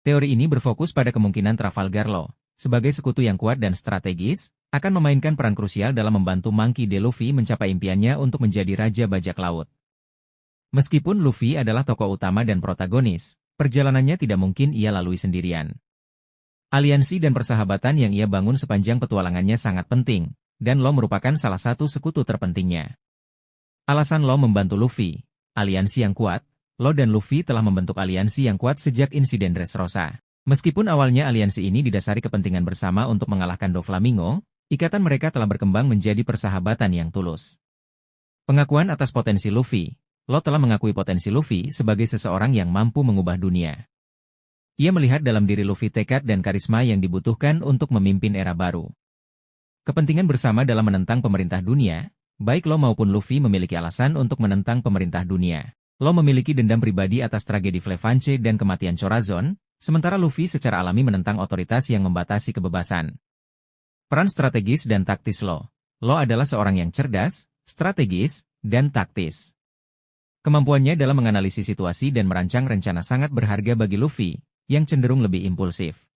Teori ini berfokus pada kemungkinan Trafalgar Law, sebagai sekutu yang kuat dan strategis, akan memainkan peran krusial dalam membantu Monkey D. Luffy mencapai impiannya untuk menjadi Raja Bajak Laut. Meskipun Luffy adalah tokoh utama dan protagonis, perjalanannya tidak mungkin ia lalui sendirian. Aliansi dan persahabatan yang ia bangun sepanjang petualangannya sangat penting, dan Law merupakan salah satu sekutu terpentingnya. Alasan Law membantu Luffy, aliansi yang kuat. Law dan Luffy telah membentuk aliansi yang kuat sejak insiden Dressrosa. Meskipun awalnya aliansi ini didasari kepentingan bersama untuk mengalahkan Doflamingo, ikatan mereka telah berkembang menjadi persahabatan yang tulus. Pengakuan atas potensi Luffy. Law telah mengakui potensi Luffy sebagai seseorang yang mampu mengubah dunia. Ia melihat dalam diri Luffy tekad dan karisma yang dibutuhkan untuk memimpin era baru. Kepentingan bersama dalam menentang pemerintah dunia, baik Law maupun Luffy memiliki alasan untuk menentang pemerintah dunia. Law memiliki dendam pribadi atas tragedi Flevanche dan kematian Chorazon, sementara Luffy secara alami menentang otoritas yang membatasi kebebasan. Peran strategis dan taktis Law. Law adalah seorang yang cerdas, strategis, dan taktis. Kemampuannya dalam menganalisis situasi dan merancang rencana sangat berharga bagi Luffy, yang cenderung lebih impulsif.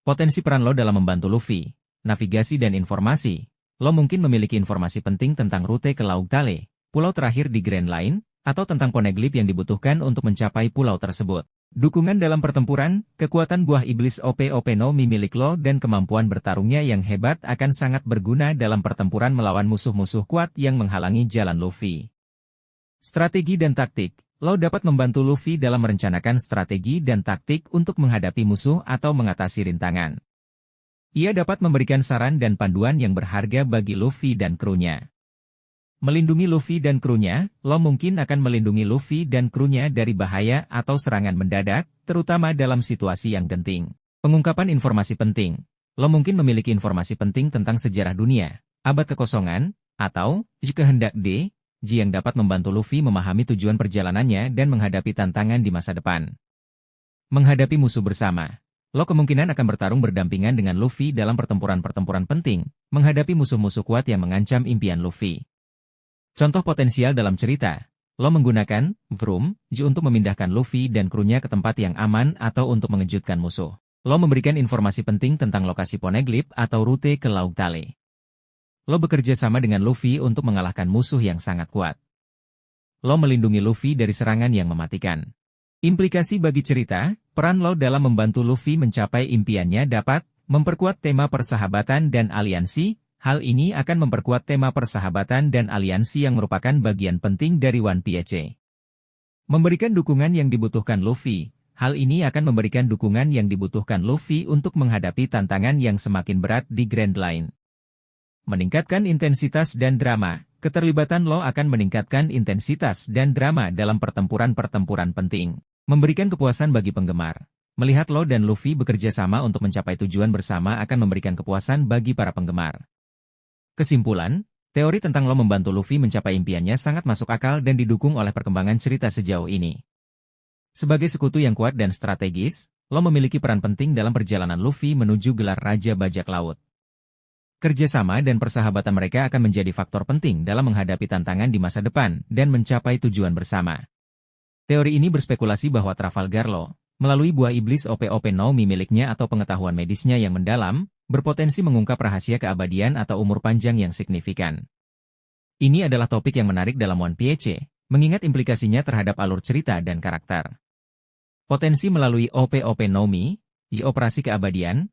Potensi peran Law dalam membantu Luffy, navigasi dan informasi. Law mungkin memiliki informasi penting tentang rute ke Laut Tale, pulau terakhir di Grand Line, atau tentang poneglyph yang dibutuhkan untuk mencapai pulau tersebut. Dukungan dalam pertempuran, kekuatan buah iblis OP-OP no Mi milik Law dan kemampuan bertarungnya yang hebat akan sangat berguna dalam pertempuran melawan musuh-musuh kuat yang menghalangi jalan Luffy. Strategi dan taktik. Law dapat membantu Luffy dalam merencanakan strategi dan taktik untuk menghadapi musuh atau mengatasi rintangan. Ia dapat memberikan saran dan panduan yang berharga bagi Luffy dan krunya. Melindungi Luffy dan krunya, Law mungkin akan melindungi Luffy dan krunya dari bahaya atau serangan mendadak, terutama dalam situasi yang genting. Pengungkapan informasi penting. Law mungkin memiliki informasi penting tentang sejarah dunia, abad kekosongan, atau kehendak D, yang dapat membantu Luffy memahami tujuan perjalanannya dan menghadapi tantangan di masa depan. Menghadapi musuh bersama. Law kemungkinan akan bertarung berdampingan dengan Luffy dalam pertempuran-pertempuran penting, menghadapi musuh-musuh kuat yang mengancam impian Luffy. Contoh potensial dalam cerita. Law menggunakan Vroom untuk memindahkan Luffy dan krunya ke tempat yang aman atau untuk mengejutkan musuh. Law memberikan informasi penting tentang lokasi poneglyph atau rute ke Laut Tale. Law bekerja sama dengan Luffy untuk mengalahkan musuh yang sangat kuat. Law melindungi Luffy dari serangan yang mematikan. Implikasi bagi cerita, peran Law dalam membantu Luffy mencapai impiannya dapat memperkuat tema persahabatan dan aliansi. Hal ini akan memperkuat tema persahabatan dan aliansi yang merupakan bagian penting dari One Piece. Memberikan dukungan yang dibutuhkan Luffy. Hal ini akan memberikan dukungan yang dibutuhkan Luffy untuk menghadapi tantangan yang semakin berat di Grand Line. Meningkatkan intensitas dan drama. Keterlibatan Law akan meningkatkan intensitas dan drama dalam pertempuran-pertempuran penting. Memberikan kepuasan bagi penggemar. Melihat Law dan Luffy bekerja sama untuk mencapai tujuan bersama akan memberikan kepuasan bagi para penggemar. Kesimpulan, teori tentang Law membantu Luffy mencapai impiannya sangat masuk akal dan didukung oleh perkembangan cerita sejauh ini. Sebagai sekutu yang kuat dan strategis, Law memiliki peran penting dalam perjalanan Luffy menuju gelar Raja Bajak Laut. Kerjasama dan persahabatan mereka akan menjadi faktor penting dalam menghadapi tantangan di masa depan dan mencapai tujuan bersama. Teori ini berspekulasi bahwa Trafalgar Law, melalui buah iblis OP-OP no Mi miliknya atau pengetahuan medisnya yang mendalam, berpotensi mengungkap rahasia keabadian atau umur panjang yang signifikan. Ini adalah topik yang menarik dalam One Piece, mengingat implikasinya terhadap alur cerita dan karakter. Potensi melalui OP-OP no Mi, operasi keabadian.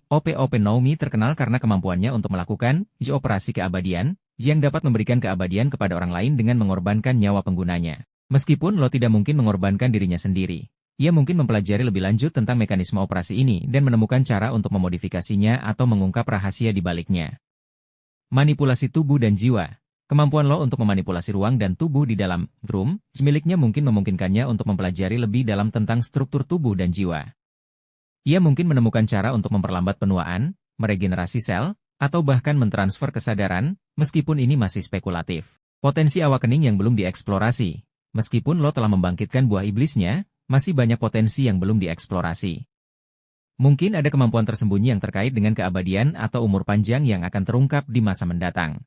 OP-OP no Mi terkenal karena kemampuannya untuk melakukan operasi keabadian, yang dapat memberikan keabadian kepada orang lain dengan mengorbankan nyawa penggunanya. Meskipun Law tidak mungkin mengorbankan dirinya sendiri, ia mungkin mempelajari lebih lanjut tentang mekanisme operasi ini dan menemukan cara untuk memodifikasinya atau mengungkap rahasia di baliknya. Manipulasi tubuh dan jiwa. Kemampuan Law untuk memanipulasi ruang dan tubuh di dalam Vroom miliknya mungkin memungkinkannya untuk mempelajari lebih dalam tentang struktur tubuh dan jiwa. Ia mungkin menemukan cara untuk memperlambat penuaan, meregenerasi sel, atau bahkan mentransfer kesadaran, meskipun ini masih spekulatif. Potensi awakening yang belum dieksplorasi. Meskipun Law telah membangkitkan buah iblisnya, masih banyak potensi yang belum dieksplorasi. Mungkin ada kemampuan tersembunyi yang terkait dengan keabadian atau umur panjang yang akan terungkap di masa mendatang.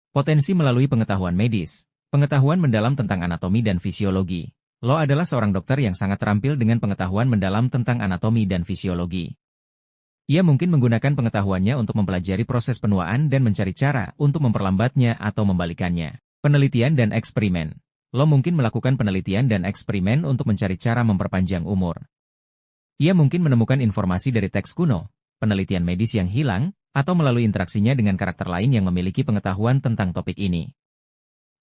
Potensi melalui pengetahuan medis. Pengetahuan mendalam tentang anatomi dan fisiologi. Lo adalah seorang dokter yang sangat terampil dengan pengetahuan mendalam tentang anatomi dan fisiologi. Ia mungkin menggunakan pengetahuannya untuk mempelajari proses penuaan dan mencari cara untuk memperlambatnya atau membalikannya. Penelitian dan eksperimen. Lo mungkin melakukan penelitian dan eksperimen untuk mencari cara memperpanjang umur. Ia mungkin menemukan informasi dari teks kuno, penelitian medis yang hilang, atau melalui interaksinya dengan karakter lain yang memiliki pengetahuan tentang topik ini.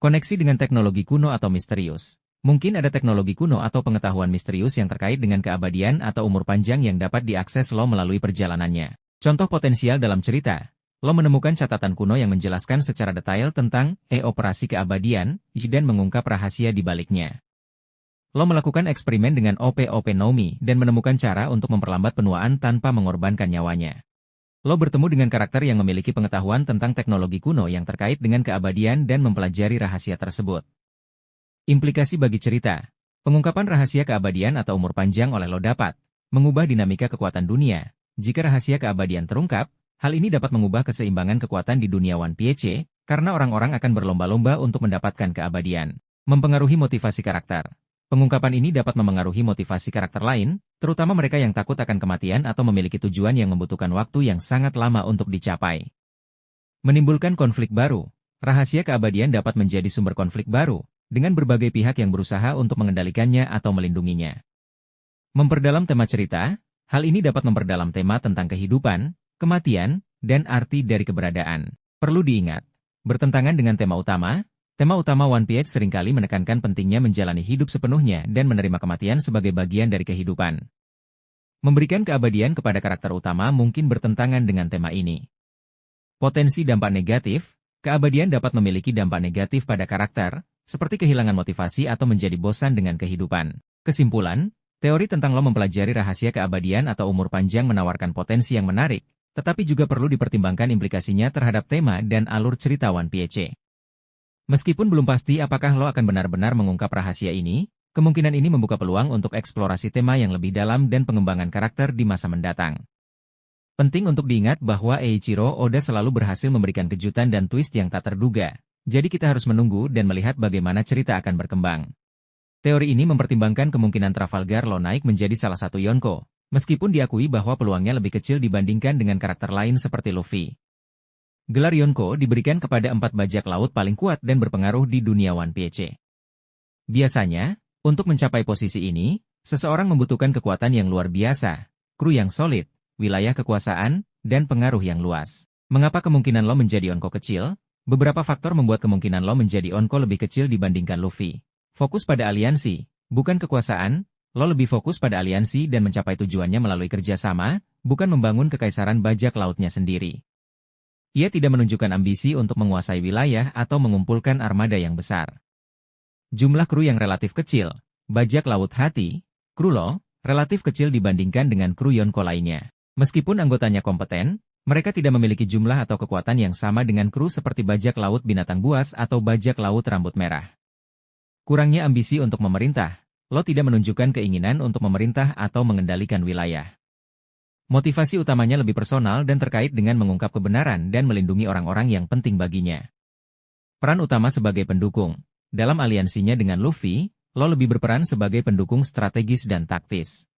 Koneksi dengan teknologi kuno atau misterius. Mungkin ada teknologi kuno atau pengetahuan misterius yang terkait dengan keabadian atau umur panjang yang dapat diakses lo melalui perjalanannya. Contoh potensial dalam cerita, lo menemukan catatan kuno yang menjelaskan secara detail tentang operasi keabadian dan mengungkap rahasia di baliknya. Lo melakukan eksperimen dengan OP Nomi dan menemukan cara untuk memperlambat penuaan tanpa mengorbankan nyawanya. Lo bertemu dengan karakter yang memiliki pengetahuan tentang teknologi kuno yang terkait dengan keabadian dan mempelajari rahasia tersebut. Implikasi bagi cerita. Pengungkapan rahasia keabadian atau umur panjang oleh lo dapat mengubah dinamika kekuatan dunia. Jika rahasia keabadian terungkap, hal ini dapat mengubah keseimbangan kekuatan di dunia One Piece, karena orang-orang akan berlomba-lomba untuk mendapatkan keabadian. Mempengaruhi motivasi karakter. Pengungkapan ini dapat memengaruhi motivasi karakter lain, terutama mereka yang takut akan kematian atau memiliki tujuan yang membutuhkan waktu yang sangat lama untuk dicapai. Menimbulkan konflik baru. Rahasia keabadian dapat menjadi sumber konflik baru, dengan berbagai pihak yang berusaha untuk mengendalikannya atau melindunginya. Memperdalam tema cerita, hal ini dapat memperdalam tema tentang kehidupan, kematian, dan arti dari keberadaan. Perlu diingat, bertentangan dengan tema utama One Piece seringkali menekankan pentingnya menjalani hidup sepenuhnya dan menerima kematian sebagai bagian dari kehidupan. Memberikan keabadian kepada karakter utama mungkin bertentangan dengan tema ini. Potensi dampak negatif, keabadian dapat memiliki dampak negatif pada karakter, seperti kehilangan motivasi atau menjadi bosan dengan kehidupan. Kesimpulan, teori tentang lo mempelajari rahasia keabadian atau umur panjang menawarkan potensi yang menarik, tetapi juga perlu dipertimbangkan implikasinya terhadap tema dan alur cerita One Piece. Meskipun belum pasti apakah lo akan benar-benar mengungkap rahasia ini, kemungkinan ini membuka peluang untuk eksplorasi tema yang lebih dalam dan pengembangan karakter di masa mendatang. Penting untuk diingat bahwa Eiichiro Oda selalu berhasil memberikan kejutan dan twist yang tak terduga. Jadi kita harus menunggu dan melihat bagaimana cerita akan berkembang. Teori ini mempertimbangkan kemungkinan Trafalgar Law naik menjadi salah satu Yonko, meskipun diakui bahwa peluangnya lebih kecil dibandingkan dengan karakter lain seperti Luffy. Gelar Yonko diberikan kepada 4 bajak laut paling kuat dan berpengaruh di dunia One Piece. Biasanya, untuk mencapai posisi ini, seseorang membutuhkan kekuatan yang luar biasa, kru yang solid, wilayah kekuasaan, dan pengaruh yang luas. Mengapa kemungkinan lo menjadi Yonko kecil? Beberapa faktor membuat kemungkinan lo menjadi Yonko lebih kecil dibandingkan Luffy. Fokus pada aliansi, bukan kekuasaan. Lo lebih fokus pada aliansi dan mencapai tujuannya melalui kerjasama, bukan membangun kekaisaran bajak lautnya sendiri. Ia tidak menunjukkan ambisi untuk menguasai wilayah atau mengumpulkan armada yang besar. Jumlah kru yang relatif kecil, bajak laut hati, kru lo, relatif kecil dibandingkan dengan kru Yonko lainnya. Meskipun anggotanya kompeten, mereka tidak memiliki jumlah atau kekuatan yang sama dengan kru seperti bajak laut binatang buas atau bajak laut rambut merah. Kurangnya ambisi untuk memerintah, lo tidak menunjukkan keinginan untuk memerintah atau mengendalikan wilayah. Motivasi utamanya lebih personal dan terkait dengan mengungkap kebenaran dan melindungi orang-orang yang penting baginya. Peran utama sebagai pendukung. Dalam aliansinya dengan Luffy, lo lebih berperan sebagai pendukung strategis dan taktis.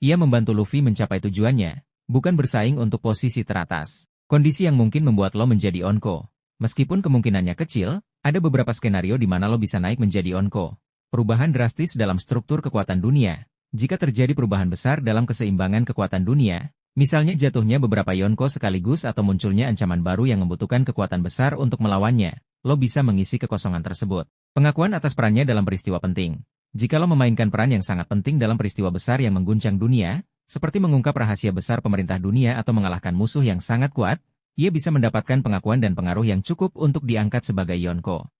Ia membantu Luffy mencapai tujuannya, bukan bersaing untuk posisi teratas. Kondisi yang mungkin membuat lo menjadi Yonko. Meskipun kemungkinannya kecil, ada beberapa skenario di mana lo bisa naik menjadi Yonko. Perubahan drastis dalam struktur kekuatan dunia. Jika terjadi perubahan besar dalam keseimbangan kekuatan dunia, misalnya jatuhnya beberapa Yonko sekaligus atau munculnya ancaman baru yang membutuhkan kekuatan besar untuk melawannya, lo bisa mengisi kekosongan tersebut. Pengakuan atas perannya dalam peristiwa penting. Jika lo memainkan peran yang sangat penting dalam peristiwa besar yang mengguncang dunia, seperti mengungkap rahasia besar pemerintah dunia atau mengalahkan musuh yang sangat kuat, ia bisa mendapatkan pengakuan dan pengaruh yang cukup untuk diangkat sebagai Yonko.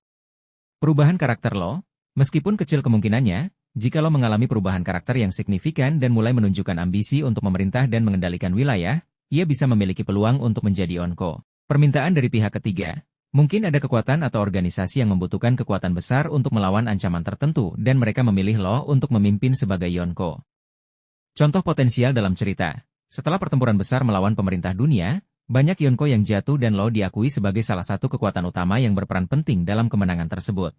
Perubahan karakter lo, meskipun kecil kemungkinannya, jika lo mengalami perubahan karakter yang signifikan dan mulai menunjukkan ambisi untuk memerintah dan mengendalikan wilayah, ia bisa memiliki peluang untuk menjadi Yonko. Permintaan dari pihak ketiga, mungkin ada kekuatan atau organisasi yang membutuhkan kekuatan besar untuk melawan ancaman tertentu dan mereka memilih lo untuk memimpin sebagai Yonko. Contoh potensial dalam cerita, setelah pertempuran besar melawan pemerintah dunia, banyak Yonko yang jatuh dan lo diakui sebagai salah satu kekuatan utama yang berperan penting dalam kemenangan tersebut.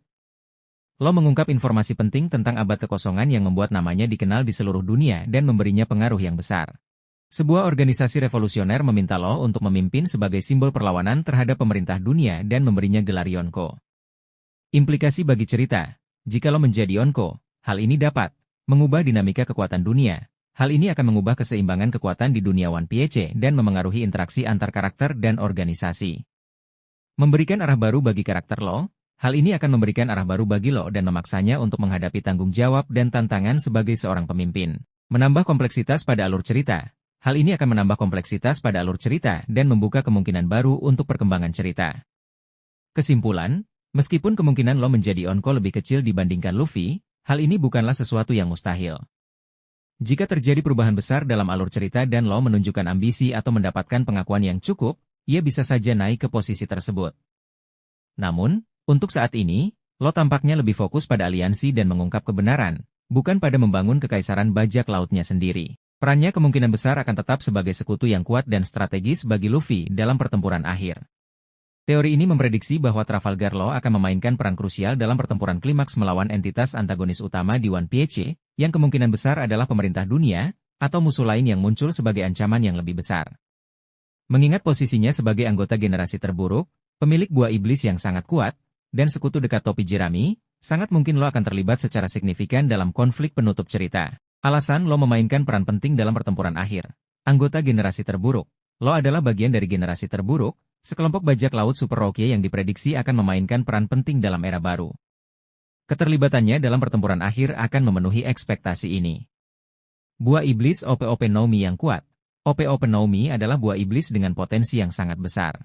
Lo mengungkap informasi penting tentang abad kekosongan yang membuat namanya dikenal di seluruh dunia dan memberinya pengaruh yang besar. Sebuah organisasi revolusioner meminta lo untuk memimpin sebagai simbol perlawanan terhadap pemerintah dunia dan memberinya gelar Yonko. Implikasi bagi cerita. Jika lo menjadi Yonko, hal ini dapat mengubah dinamika kekuatan dunia. Hal ini akan mengubah keseimbangan kekuatan di dunia One Piece dan memengaruhi interaksi antar karakter dan organisasi. Memberikan arah baru bagi karakter lo. Hal ini akan memberikan arah baru bagi lo dan memaksanya untuk menghadapi tanggung jawab dan tantangan sebagai seorang pemimpin. Menambah kompleksitas pada alur cerita. Hal ini akan menambah kompleksitas pada alur cerita dan membuka kemungkinan baru untuk perkembangan cerita. Kesimpulan, meskipun kemungkinan lo menjadi Yonko lebih kecil dibandingkan Luffy, hal ini bukanlah sesuatu yang mustahil. Jika terjadi perubahan besar dalam alur cerita dan lo menunjukkan ambisi atau mendapatkan pengakuan yang cukup, ia bisa saja naik ke posisi tersebut. Namun, untuk saat ini, lo tampaknya lebih fokus pada aliansi dan mengungkap kebenaran, bukan pada membangun kekaisaran bajak lautnya sendiri. Perannya kemungkinan besar akan tetap sebagai sekutu yang kuat dan strategis bagi Luffy dalam pertempuran akhir. Teori ini memprediksi bahwa Trafalgar Law akan memainkan peran krusial dalam pertempuran klimaks melawan entitas antagonis utama di One Piece, yang kemungkinan besar adalah pemerintah dunia, atau musuh lain yang muncul sebagai ancaman yang lebih besar. Mengingat posisinya sebagai anggota generasi terburuk, pemilik buah iblis yang sangat kuat, dan sekutu dekat topi jerami, sangat mungkin lo akan terlibat secara signifikan dalam konflik penutup cerita. Alasan lo memainkan peran penting dalam pertempuran akhir. Anggota generasi terburuk. Lo adalah bagian dari generasi terburuk, sekelompok bajak laut Super Roque yang diprediksi akan memainkan peran penting dalam era baru. Keterlibatannya dalam pertempuran akhir akan memenuhi ekspektasi ini. Buah iblis OP-OP Nomi yang kuat. OP-OP Nomi adalah buah iblis dengan potensi yang sangat besar.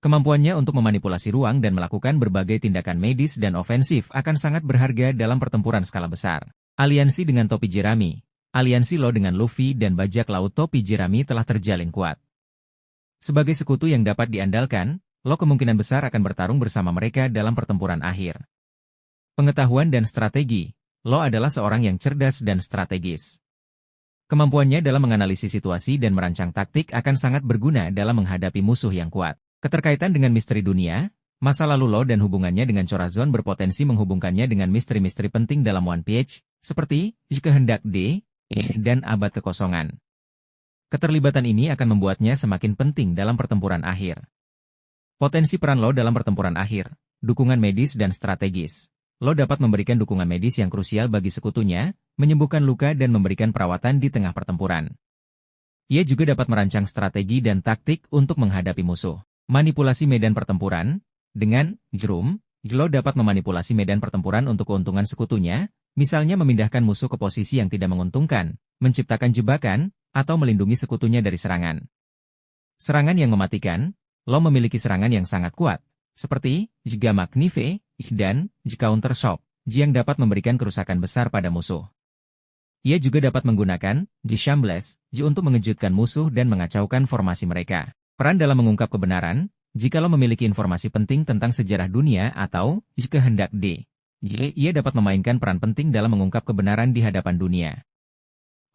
Kemampuannya untuk memanipulasi ruang dan melakukan berbagai tindakan medis dan ofensif akan sangat berharga dalam pertempuran skala besar. Aliansi dengan topi jerami. Aliansi lo dengan Luffy dan bajak laut topi jerami telah terjalin kuat. Sebagai sekutu yang dapat diandalkan, lo kemungkinan besar akan bertarung bersama mereka dalam pertempuran akhir. Pengetahuan dan strategi. Lo adalah seorang yang cerdas dan strategis. Kemampuannya dalam menganalisis situasi dan merancang taktik akan sangat berguna dalam menghadapi musuh yang kuat. Keterkaitan dengan misteri dunia, masa lalu lo dan hubungannya dengan Chorazon berpotensi menghubungkannya dengan misteri-misteri penting dalam One Piece, seperti Kehendak D, dan Abad Kekosongan. Keterlibatan ini akan membuatnya semakin penting dalam pertempuran akhir. Potensi peran lo dalam pertempuran akhir, dukungan medis dan strategis. Lo dapat memberikan dukungan medis yang krusial bagi sekutunya, menyembuhkan luka dan memberikan perawatan di tengah pertempuran. Ia juga dapat merancang strategi dan taktik untuk menghadapi musuh. Manipulasi medan pertempuran. Dengan Drum, lo dapat memanipulasi medan pertempuran untuk keuntungan sekutunya, misalnya memindahkan musuh ke posisi yang tidak menguntungkan, menciptakan jebakan, atau melindungi sekutunya dari serangan. Serangan yang mematikan. Lo memiliki serangan yang sangat kuat, seperti Jga Magnife dan Counter Shock, yang dapat memberikan kerusakan besar pada musuh. Ia juga dapat menggunakan Shambles untuk mengejutkan musuh dan mengacaukan formasi mereka. Peran dalam mengungkap kebenaran. Jika lo memiliki informasi penting tentang sejarah dunia atau Kehendak D, ia dapat memainkan peran penting dalam mengungkap kebenaran di hadapan dunia.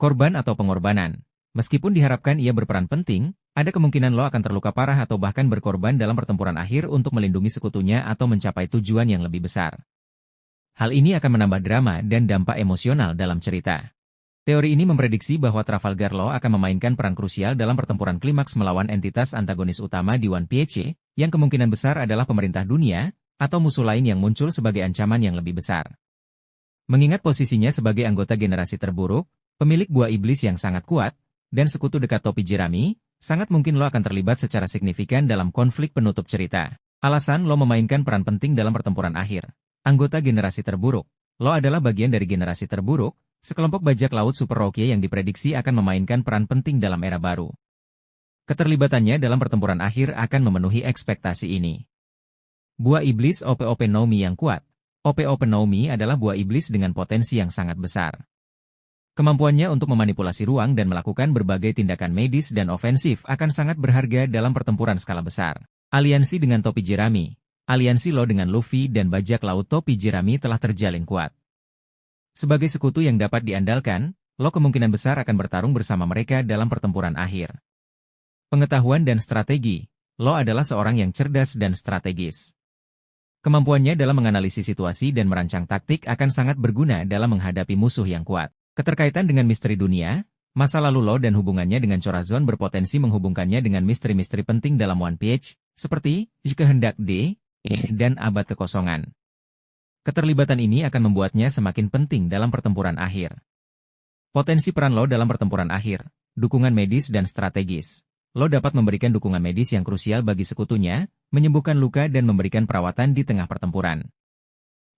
Korban atau pengorbanan. Meskipun diharapkan ia berperan penting, ada kemungkinan lo akan terluka parah atau bahkan berkorban dalam pertempuran akhir untuk melindungi sekutunya atau mencapai tujuan yang lebih besar. Hal ini akan menambah drama dan dampak emosional dalam cerita. Teori ini memprediksi bahwa Trafalgar Law akan memainkan peran krusial dalam pertempuran klimaks melawan entitas antagonis utama di One Piece, yang kemungkinan besar adalah pemerintah dunia, atau musuh lain yang muncul sebagai ancaman yang lebih besar. Mengingat posisinya sebagai anggota generasi terburuk, pemilik buah iblis yang sangat kuat, dan sekutu dekat topi jerami, sangat mungkin lo akan terlibat secara signifikan dalam konflik penutup cerita. Alasan lo memainkan peran penting dalam pertempuran akhir. Anggota generasi terburuk. Lo adalah bagian dari generasi terburuk, sekelompok bajak laut Super Roque yang diprediksi akan memainkan peran penting dalam era baru. Keterlibatannya dalam pertempuran akhir akan memenuhi ekspektasi ini. Buah iblis OP-OP Nomi yang kuat. OP-OP Nomi adalah buah iblis dengan potensi yang sangat besar. Kemampuannya untuk memanipulasi ruang dan melakukan berbagai tindakan medis dan ofensif akan sangat berharga dalam pertempuran skala besar. Aliansi dengan topi jerami. Aliansi lo dengan Luffy dan bajak laut topi jerami telah terjalin kuat. Sebagai sekutu yang dapat diandalkan, lo kemungkinan besar akan bertarung bersama mereka dalam pertempuran akhir. Pengetahuan dan strategi. Lo adalah seorang yang cerdas dan strategis. Kemampuannya dalam menganalisis situasi dan merancang taktik akan sangat berguna dalam menghadapi musuh yang kuat. Keterkaitan dengan misteri dunia, masa lalu Law dan hubungannya dengan Chorazon berpotensi menghubungkannya dengan misteri-misteri penting dalam One Piece, seperti Kehendak D, dan Abad Kekosongan. Keterlibatan ini akan membuatnya semakin penting dalam pertempuran akhir. Potensi peran Law dalam pertempuran akhir, dukungan medis dan strategis. Law dapat memberikan dukungan medis yang krusial bagi sekutunya, menyembuhkan luka dan memberikan perawatan di tengah pertempuran.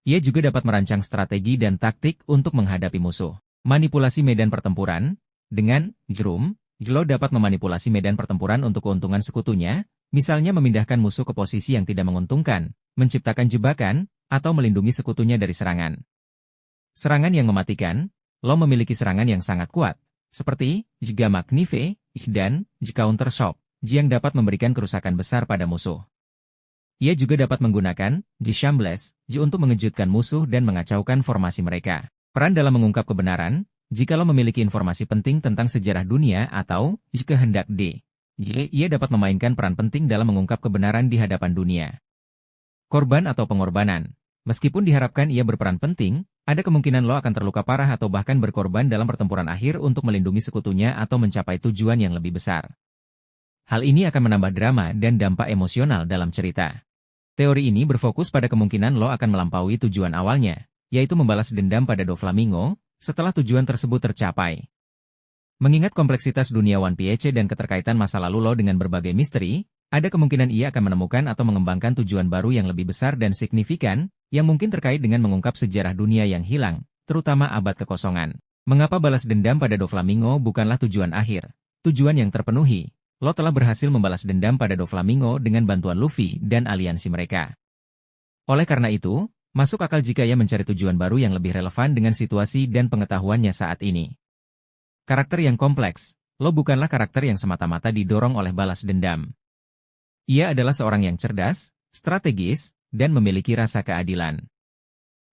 Ia juga dapat merancang strategi dan taktik untuk menghadapi musuh. Manipulasi medan pertempuran. Dengan Jerum, Law dapat memanipulasi medan pertempuran untuk keuntungan sekutunya, misalnya memindahkan musuh ke posisi yang tidak menguntungkan, menciptakan jebakan, atau melindungi sekutunya dari serangan. Serangan yang mematikan. Law memiliki serangan yang sangat kuat, seperti Jga Magnife dan Counter Shock, yang dapat memberikan kerusakan besar pada musuh. Ia juga dapat menggunakan Shambles untuk mengejutkan musuh dan mengacaukan formasi mereka. Peran dalam mengungkap kebenaran, jika Law memiliki informasi penting tentang sejarah dunia atau Kehendak D, ia dapat memainkan peran penting dalam mengungkap kebenaran di hadapan dunia. Korban atau pengorbanan. Meskipun diharapkan ia berperan penting, ada kemungkinan Law akan terluka parah atau bahkan berkorban dalam pertempuran akhir untuk melindungi sekutunya atau mencapai tujuan yang lebih besar. Hal ini akan menambah drama dan dampak emosional dalam cerita. Teori ini berfokus pada kemungkinan Law akan melampaui tujuan awalnya, yaitu membalas dendam pada Doflamingo, setelah tujuan tersebut tercapai. Mengingat kompleksitas dunia One Piece dan keterkaitan masa lalu Law dengan berbagai misteri, ada kemungkinan ia akan menemukan atau mengembangkan tujuan baru yang lebih besar dan signifikan, yang mungkin terkait dengan mengungkap sejarah dunia yang hilang, terutama Abad Kekosongan. Mengapa balas dendam pada Doflamingo bukanlah tujuan akhir? Tujuan yang terpenuhi. Law telah berhasil membalas dendam pada Doflamingo dengan bantuan Luffy dan aliansi mereka. Oleh karena itu, masuk akal jika ia mencari tujuan baru yang lebih relevan dengan situasi dan pengetahuannya saat ini. Karakter yang kompleks. Law bukanlah karakter yang semata-mata didorong oleh balas dendam. Ia adalah seorang yang cerdas, strategis, dan memiliki rasa keadilan.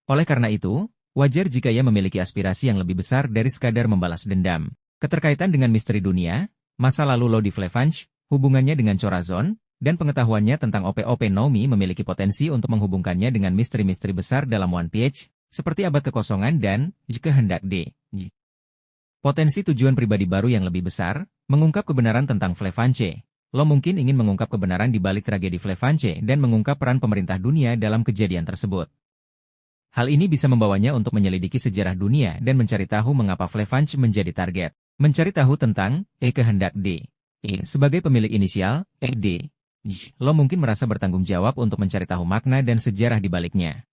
Oleh karena itu, wajar jika ia memiliki aspirasi yang lebih besar dari sekadar membalas dendam. Keterkaitan dengan misteri dunia, masa lalu Law di Flefange, hubungannya dengan Chorazon, dan pengetahuannya tentang OP-OP Nomi memiliki potensi untuk menghubungkannya dengan misteri-misteri besar dalam One Piece, seperti Abad Kekosongan dan Kehendak D. Potensi tujuan pribadi baru yang lebih besar, mengungkap kebenaran tentang Flefange. Law mungkin ingin mengungkap kebenaran di balik tragedi Flefange dan mengungkap peran pemerintah dunia dalam kejadian tersebut. Hal ini bisa membawanya untuk menyelidiki sejarah dunia dan mencari tahu mengapa Flefange menjadi target. Mencari tahu tentang Kehendak D. Sebagai pemilik inisial, D. Law mungkin merasa bertanggung jawab untuk mencari tahu makna dan sejarah di baliknya.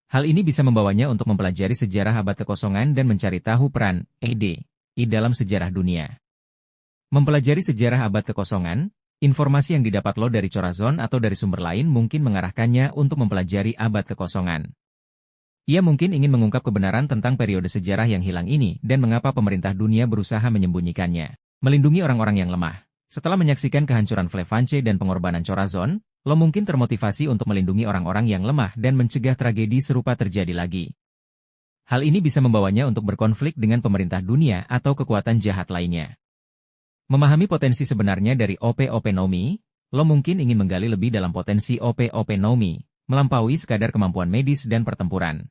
Hal ini bisa membawanya untuk mempelajari sejarah Abad Kekosongan dan mencari tahu peran D. dalam sejarah dunia. Mempelajari sejarah Abad Kekosongan, informasi yang didapat Law dari Chorazon atau dari sumber lain mungkin mengarahkannya untuk mempelajari Abad Kekosongan. Ia mungkin ingin mengungkap kebenaran tentang periode sejarah yang hilang ini dan mengapa pemerintah dunia berusaha menyembunyikannya. Melindungi orang-orang yang lemah. Setelah menyaksikan kehancuran Flefange dan pengorbanan Chorazon, Law mungkin termotivasi untuk melindungi orang-orang yang lemah dan mencegah tragedi serupa terjadi lagi. Hal ini bisa membawanya untuk berkonflik dengan pemerintah dunia atau kekuatan jahat lainnya. Memahami potensi sebenarnya dari OP-OP Nomi, Law mungkin ingin menggali lebih dalam potensi OP-OP Nomi, melampaui sekadar kemampuan medis dan pertempuran.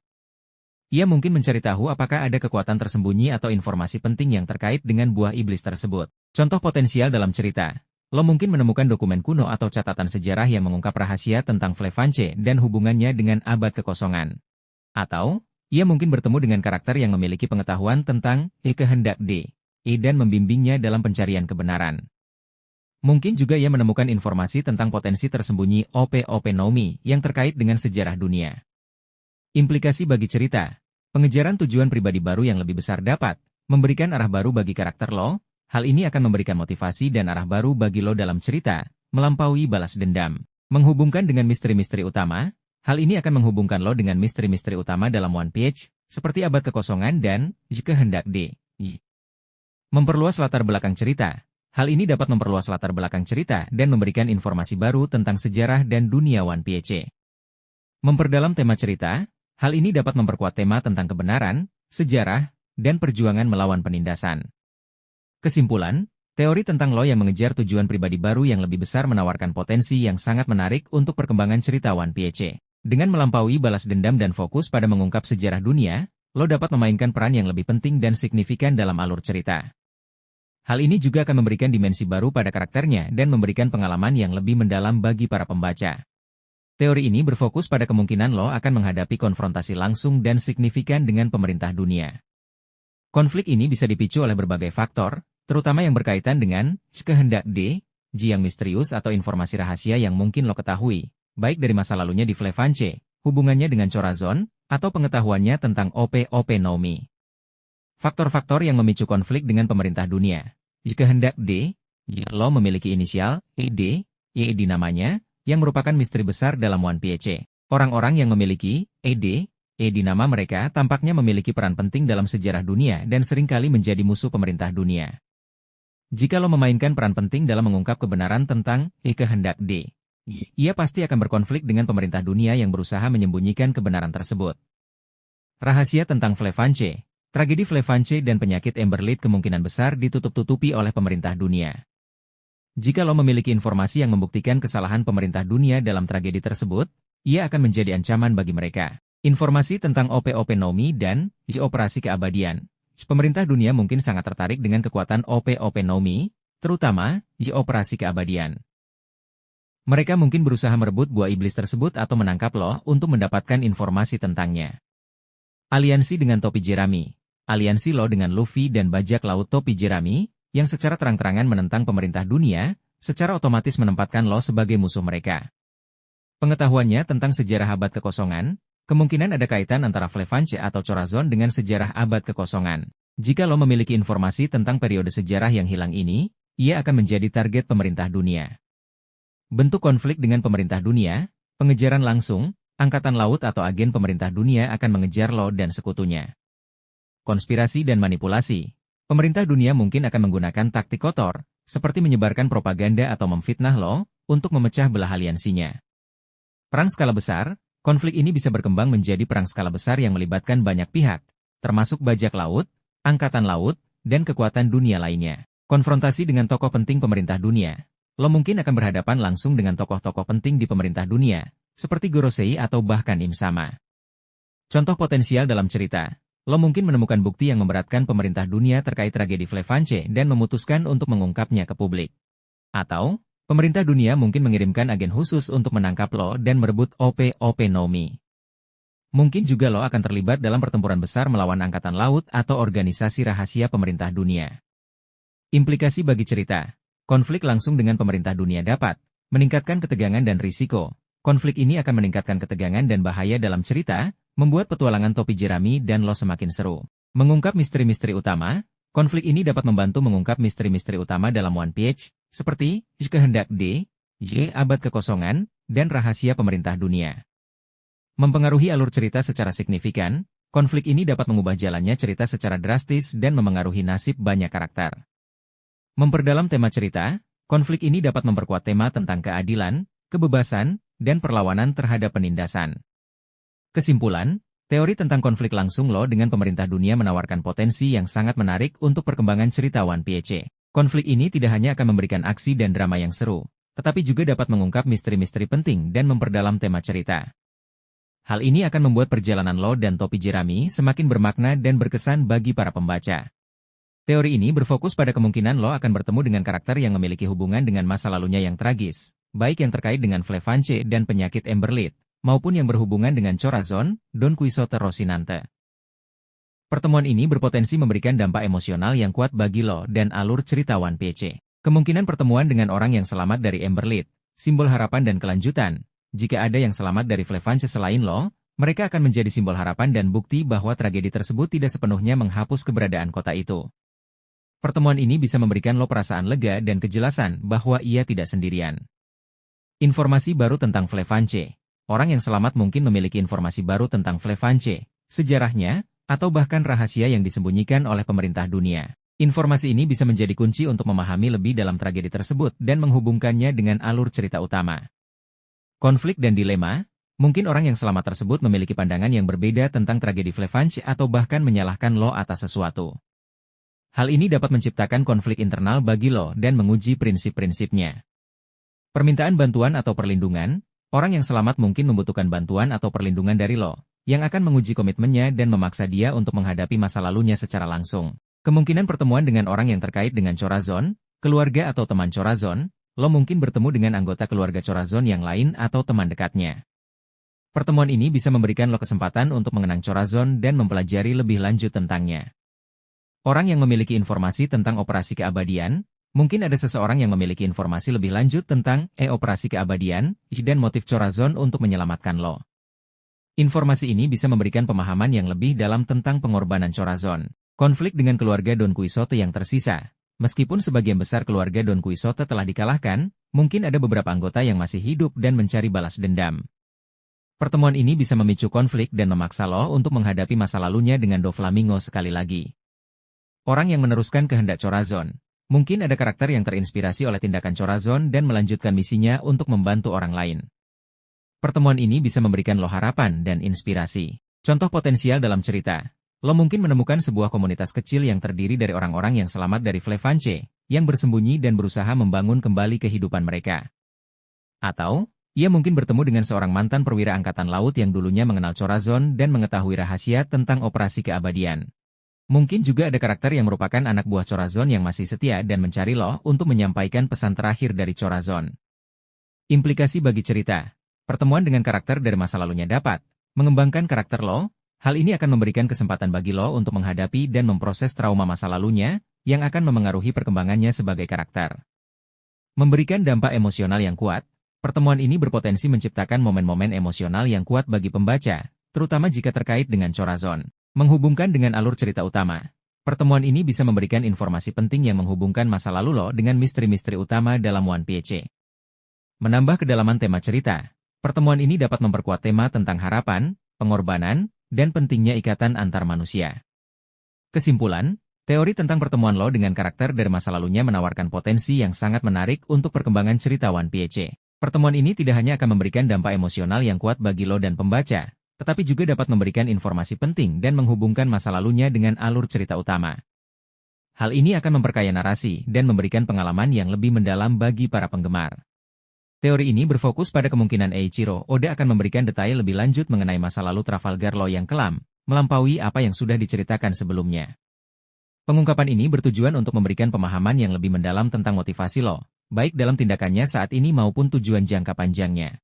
Ia mungkin mencari tahu apakah ada kekuatan tersembunyi atau informasi penting yang terkait dengan buah iblis tersebut. Contoh potensial dalam cerita, Law mungkin menemukan dokumen kuno atau catatan sejarah yang mengungkap rahasia tentang Flefange dan hubungannya dengan Abad Kekosongan. Atau, ia mungkin bertemu dengan karakter yang memiliki pengetahuan tentang Kehendak D. dan membimbingnya dalam pencarian kebenaran. Mungkin juga ia menemukan informasi tentang potensi tersembunyi OP-OP Nomi yang terkait dengan sejarah dunia. Implikasi bagi cerita, pengejaran tujuan pribadi baru yang lebih besar dapat memberikan arah baru bagi karakter Law. Hal ini akan memberikan motivasi dan arah baru bagi Law dalam cerita, melampaui balas dendam. Menghubungkan dengan misteri-misteri utama, hal ini akan menghubungkan Law dengan misteri-misteri utama dalam One Piece, seperti Abad Kekosongan dan Kehendak D. Memperluas latar belakang cerita. Hal ini dapat memperluas latar belakang cerita dan memberikan informasi baru tentang sejarah dan dunia One Piece. Memperdalam tema cerita, hal ini dapat memperkuat tema tentang kebenaran, sejarah, dan perjuangan melawan penindasan. Kesimpulan, teori tentang Law yang mengejar tujuan pribadi baru yang lebih besar menawarkan potensi yang sangat menarik untuk perkembangan cerita One Piece. Dengan melampaui balas dendam dan fokus pada mengungkap sejarah dunia, lo dapat memainkan peran yang lebih penting dan signifikan dalam alur cerita. Hal ini juga akan memberikan dimensi baru pada karakternya dan memberikan pengalaman yang lebih mendalam bagi para pembaca. Teori ini berfokus pada kemungkinan lo akan menghadapi konfrontasi langsung dan signifikan dengan pemerintah dunia. Konflik ini bisa dipicu oleh berbagai faktor, terutama yang berkaitan dengan kehendak D, yang misterius atau informasi rahasia yang mungkin lo ketahui, baik dari masa lalunya di Flevance, hubungannya dengan Chorazon, atau pengetahuannya tentang OP Nomi. Faktor-faktor yang memicu konflik dengan pemerintah dunia. Kehendak D, lo memiliki inisial ED namanya, yang merupakan misteri besar dalam One Piece. Orang-orang yang memiliki ED nama mereka tampaknya memiliki peran penting dalam sejarah dunia dan seringkali menjadi musuh pemerintah dunia. Jika lo memainkan peran penting dalam mengungkap kebenaran tentang kehendak D, ia pasti akan berkonflik dengan pemerintah dunia yang berusaha menyembunyikan kebenaran tersebut. Rahasia tentang Flevance. Tragedi Flevance dan penyakit Emberlit kemungkinan besar ditutup-tutupi oleh pemerintah dunia. Jika lo memiliki informasi yang membuktikan kesalahan pemerintah dunia dalam tragedi tersebut, ia akan menjadi ancaman bagi mereka. Informasi tentang OP Nomi dan operasi keabadian. Pemerintah dunia mungkin sangat tertarik dengan kekuatan OP Nomi, terutama operasi keabadian. Mereka mungkin berusaha merebut buah iblis tersebut atau menangkap lo untuk mendapatkan informasi tentangnya. Aliansi dengan topi jerami. Aliansi lo dengan Luffy dan bajak laut topi jerami, yang secara terang-terangan menentang pemerintah dunia, secara otomatis menempatkan lo sebagai musuh mereka. Pengetahuannya tentang sejarah abad kekosongan, kemungkinan ada kaitan antara Flevance atau Chorazon dengan sejarah abad kekosongan. Jika lo memiliki informasi tentang periode sejarah yang hilang ini, ia akan menjadi target pemerintah dunia. Bentuk konflik dengan pemerintah dunia, pengejaran langsung, angkatan laut atau agen pemerintah dunia akan mengejar lo dan sekutunya. Konspirasi dan manipulasi. Pemerintah dunia mungkin akan menggunakan taktik kotor, seperti menyebarkan propaganda atau memfitnah lo, untuk memecah belah aliansinya. Perang skala besar, konflik ini bisa berkembang menjadi perang skala besar yang melibatkan banyak pihak, termasuk bajak laut, angkatan laut, dan kekuatan dunia lainnya. Konfrontasi dengan tokoh penting pemerintah dunia. Lo mungkin akan berhadapan langsung dengan tokoh-tokoh penting di pemerintah dunia, seperti Gorosei atau bahkan Im Sama. Contoh potensial dalam cerita. Lo mungkin menemukan bukti yang memberatkan pemerintah dunia terkait tragedi Flevance dan memutuskan untuk mengungkapnya ke publik. Atau, pemerintah dunia mungkin mengirimkan agen khusus untuk menangkap lo dan merebut OP Nomi. Mungkin juga lo akan terlibat dalam pertempuran besar melawan angkatan laut atau organisasi rahasia pemerintah dunia. Implikasi bagi cerita. Konflik langsung dengan pemerintah dunia dapat meningkatkan ketegangan dan risiko. Konflik ini akan meningkatkan ketegangan dan bahaya dalam cerita, membuat petualangan topi jerami dan lo semakin seru. Mengungkap misteri-misteri utama. Konflik ini dapat membantu mengungkap misteri-misteri utama dalam One Piece, seperti kehendak D, abad kekosongan, dan rahasia pemerintah dunia. Mempengaruhi alur cerita secara signifikan, konflik ini dapat mengubah jalannya cerita secara drastis dan memengaruhi nasib banyak karakter. Memperdalam tema cerita, konflik ini dapat memperkuat tema tentang keadilan, kebebasan, dan perlawanan terhadap penindasan. Kesimpulan, teori tentang konflik langsung lo dengan pemerintah dunia menawarkan potensi yang sangat menarik untuk perkembangan cerita One Piece. Konflik ini tidak hanya akan memberikan aksi dan drama yang seru, tetapi juga dapat mengungkap misteri-misteri penting dan memperdalam tema cerita. Hal ini akan membuat perjalanan lo dan topi jerami semakin bermakna dan berkesan bagi para pembaca. Teori ini berfokus pada kemungkinan lo akan bertemu dengan karakter yang memiliki hubungan dengan masa lalunya yang tragis, baik yang terkait dengan Flevance dan penyakit Emberlit, maupun yang berhubungan dengan Chorazon, Don Quixote Rocinante. Pertemuan ini berpotensi memberikan dampak emosional yang kuat bagi lo dan alur cerita One Piece. Kemungkinan pertemuan dengan orang yang selamat dari Emberlit, simbol harapan dan kelanjutan. Jika ada yang selamat dari Flevance selain lo, mereka akan menjadi simbol harapan dan bukti bahwa tragedi tersebut tidak sepenuhnya menghapus keberadaan kota itu. Pertemuan ini bisa memberikan lo perasaan lega dan kejelasan bahwa ia tidak sendirian. Informasi baru tentang Flevance. Orang yang selamat mungkin memiliki informasi baru tentang Flevance, sejarahnya, atau bahkan rahasia yang disembunyikan oleh pemerintah dunia. Informasi ini bisa menjadi kunci untuk memahami lebih dalam tragedi tersebut dan menghubungkannya dengan alur cerita utama. Konflik dan dilema. Mungkin orang yang selamat tersebut memiliki pandangan yang berbeda tentang tragedi Flevance atau bahkan menyalahkan lo atas sesuatu. Hal ini dapat menciptakan konflik internal bagi lo dan menguji prinsip-prinsipnya. Permintaan bantuan atau perlindungan. Orang yang selamat mungkin membutuhkan bantuan atau perlindungan dari lo, yang akan menguji komitmennya dan memaksa dia untuk menghadapi masa lalunya secara langsung. Kemungkinan pertemuan dengan orang yang terkait dengan Corazon, keluarga atau teman Corazon, lo mungkin bertemu dengan anggota keluarga Corazon yang lain atau teman dekatnya. Pertemuan ini bisa memberikan lo kesempatan untuk mengenang Corazon dan mempelajari lebih lanjut tentangnya. Orang yang memiliki informasi tentang operasi keabadian, mungkin ada seseorang yang memiliki informasi lebih lanjut tentang operasi keabadian dan motif Corazon untuk menyelamatkan lo. Informasi ini bisa memberikan pemahaman yang lebih dalam tentang pengorbanan Corazon. Konflik dengan keluarga Don Quixote yang tersisa. Meskipun sebagian besar keluarga Don Quixote telah dikalahkan, mungkin ada beberapa anggota yang masih hidup dan mencari balas dendam. Pertemuan ini bisa memicu konflik dan memaksa lo untuk menghadapi masa lalunya dengan Doflamingo sekali lagi. Orang yang meneruskan kehendak Corazon. Mungkin ada karakter yang terinspirasi oleh tindakan Corazon dan melanjutkan misinya untuk membantu orang lain. Pertemuan ini bisa memberikan lo harapan dan inspirasi. Contoh potensial dalam cerita. Lo mungkin menemukan sebuah komunitas kecil yang terdiri dari orang-orang yang selamat dari Flefanche, yang bersembunyi dan berusaha membangun kembali kehidupan mereka. Atau, ia mungkin bertemu dengan seorang mantan perwira angkatan laut yang dulunya mengenal Corazon dan mengetahui rahasia tentang operasi keabadian. Mungkin juga ada karakter yang merupakan anak buah Corazon yang masih setia dan mencari lo untuk menyampaikan pesan terakhir dari Corazon. Implikasi bagi cerita. Pertemuan dengan karakter dari masa lalunya dapat mengembangkan karakter lo. Hal ini akan memberikan kesempatan bagi lo untuk menghadapi dan memproses trauma masa lalunya, yang akan memengaruhi perkembangannya sebagai karakter. Memberikan dampak emosional yang kuat, pertemuan ini berpotensi menciptakan momen-momen emosional yang kuat bagi pembaca, terutama jika terkait dengan Corazon. Menghubungkan dengan alur cerita utama. Pertemuan ini bisa memberikan informasi penting yang menghubungkan masa lalu lo dengan misteri-misteri utama dalam One Piece. Menambah kedalaman tema cerita, pertemuan ini dapat memperkuat tema tentang harapan, pengorbanan, dan pentingnya ikatan antar manusia. Kesimpulan, teori tentang pertemuan lo dengan karakter dari masa lalunya menawarkan potensi yang sangat menarik untuk perkembangan cerita One Piece. Pertemuan ini tidak hanya akan memberikan dampak emosional yang kuat bagi lo dan pembaca, tetapi juga dapat memberikan informasi penting dan menghubungkan masa lalunya dengan alur cerita utama. Hal ini akan memperkaya narasi dan memberikan pengalaman yang lebih mendalam bagi para penggemar. Teori ini berfokus pada kemungkinan Eiichiro Oda akan memberikan detail lebih lanjut mengenai masa lalu Trafalgar Law yang kelam, melampaui apa yang sudah diceritakan sebelumnya. Pengungkapan ini bertujuan untuk memberikan pemahaman yang lebih mendalam tentang motivasi Law, baik dalam tindakannya saat ini maupun tujuan jangka panjangnya.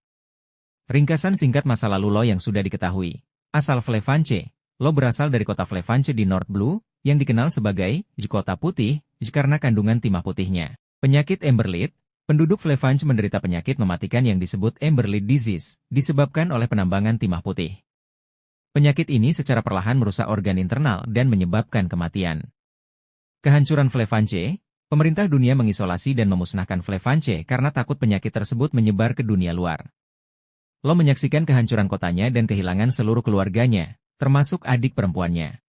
Ringkasan singkat masa lalu Law yang sudah diketahui. Asal Flefanche, Law berasal dari kota Flefanche di North Blue, yang dikenal sebagai Kota Putih, karena kandungan timah putihnya. Penyakit Emberlid. Penduduk Flefanche menderita penyakit mematikan yang disebut Emberlid Disease, disebabkan oleh penambangan timah putih. Penyakit ini secara perlahan merusak organ internal dan menyebabkan kematian. Kehancuran Flefanche, pemerintah dunia mengisolasi dan memusnahkan Flefanche karena takut penyakit tersebut menyebar ke dunia luar. Lo menyaksikan kehancuran kotanya dan kehilangan seluruh keluarganya, termasuk adik perempuannya.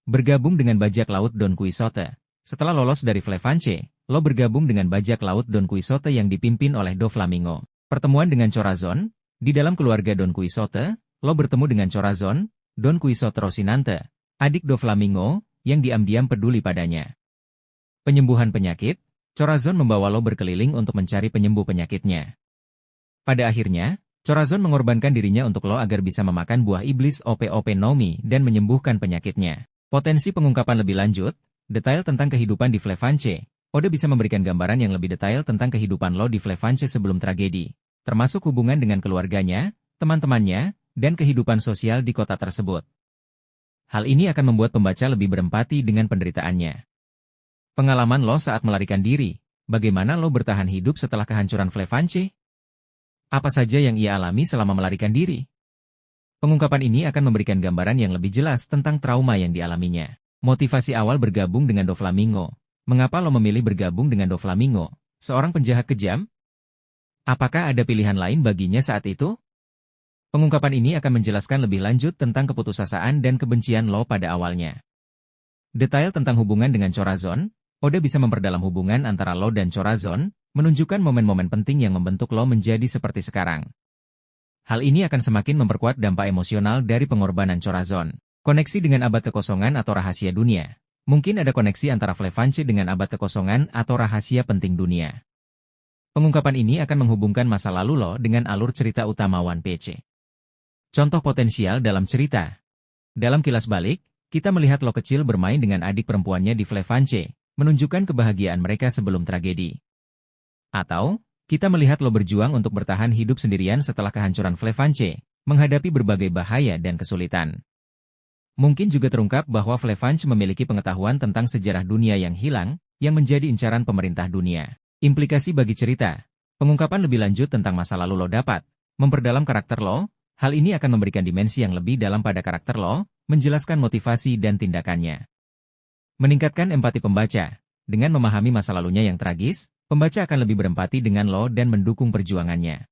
Bergabung dengan bajak laut Don Quixote. Setelah lolos dari Flefanche, Lo bergabung dengan bajak laut Don Quixote yang dipimpin oleh Doflamingo. Pertemuan dengan Corazon. Di dalam keluarga Don Quixote, Lo bertemu dengan Corazon, Don Quixote Rocinante, adik Doflamingo, yang diam-diam peduli padanya. Penyembuhan penyakit. Corazon membawa Lo berkeliling untuk mencari penyembuh penyakitnya. Pada akhirnya, Corazon mengorbankan dirinya untuk Lo agar bisa memakan buah iblis Ope-Ope no Mi dan menyembuhkan penyakitnya. Potensi pengungkapan lebih lanjut, detail tentang kehidupan di Flefanche. Oda bisa memberikan gambaran yang lebih detail tentang kehidupan Lo di Flefanche sebelum tragedi, termasuk hubungan dengan keluarganya, teman-temannya, dan kehidupan sosial di kota tersebut. Hal ini akan membuat pembaca lebih berempati dengan penderitaannya. Pengalaman Lo saat melarikan diri, bagaimana Lo bertahan hidup setelah kehancuran Flefanche? Apa saja yang ia alami selama melarikan diri? Pengungkapan ini akan memberikan gambaran yang lebih jelas tentang trauma yang dialaminya. Motivasi awal bergabung dengan Doflamingo. Mengapa Lo memilih bergabung dengan Doflamingo, seorang penjahat kejam? Apakah ada pilihan lain baginya saat itu? Pengungkapan ini akan menjelaskan lebih lanjut tentang keputusasaan dan kebencian Lo pada awalnya. Detail tentang hubungan dengan Corazon. Oda bisa memperdalam hubungan antara Lo dan Corazon, menunjukkan momen-momen penting yang membentuk Lo menjadi seperti sekarang. Hal ini akan semakin memperkuat dampak emosional dari pengorbanan Corazon. Koneksi dengan abad kekosongan atau rahasia dunia. Mungkin ada koneksi antara Flefanche dengan abad kekosongan atau rahasia penting dunia. Pengungkapan ini akan menghubungkan masa lalu lo dengan alur cerita utama One Piece. Contoh potensial dalam cerita. Dalam kilas balik, kita melihat lo kecil bermain dengan adik perempuannya di Flefanche, menunjukkan kebahagiaan mereka sebelum tragedi. Atau, kita melihat lo berjuang untuk bertahan hidup sendirian setelah kehancuran Flefanche, menghadapi berbagai bahaya dan kesulitan. Mungkin juga terungkap bahwa Flefanche memiliki pengetahuan tentang sejarah dunia yang hilang, yang menjadi incaran pemerintah dunia. Implikasi bagi cerita. Pengungkapan lebih lanjut tentang masa lalu lo dapat memperdalam karakter lo. Hal ini akan memberikan dimensi yang lebih dalam pada karakter lo, menjelaskan motivasi dan tindakannya. Meningkatkan empati pembaca. Dengan memahami masa lalunya yang tragis, pembaca akan lebih berempati dengan lo dan mendukung perjuangannya.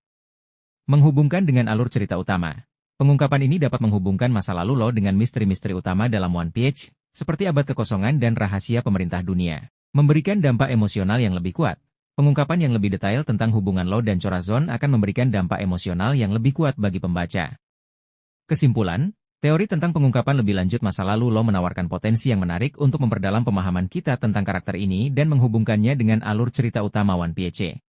Menghubungkan dengan alur cerita utama. Pengungkapan ini dapat menghubungkan masa lalu lo dengan misteri-misteri utama dalam One Piece, seperti abad kekosongan dan rahasia pemerintah dunia. Memberikan dampak emosional yang lebih kuat. Pengungkapan yang lebih detail tentang hubungan lo dan Corazon akan memberikan dampak emosional yang lebih kuat bagi pembaca. Kesimpulan, teori tentang pengungkapan lebih lanjut masa lalu lo menawarkan potensi yang menarik untuk memperdalam pemahaman kita tentang karakter ini dan menghubungkannya dengan alur cerita utama One Piece.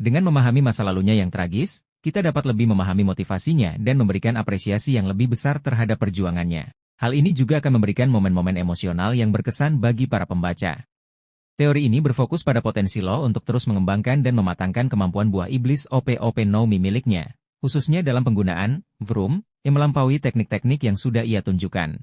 Dengan memahami masa lalunya yang tragis, kita dapat lebih memahami motivasinya dan memberikan apresiasi yang lebih besar terhadap perjuangannya. Hal ini juga akan memberikan momen-momen emosional yang berkesan bagi para pembaca. Teori ini berfokus pada potensi lo untuk terus mengembangkan dan mematangkan kemampuan buah iblis OP-OP no Mi miliknya, khususnya dalam penggunaan vroom yang melampaui teknik-teknik yang sudah ia tunjukkan.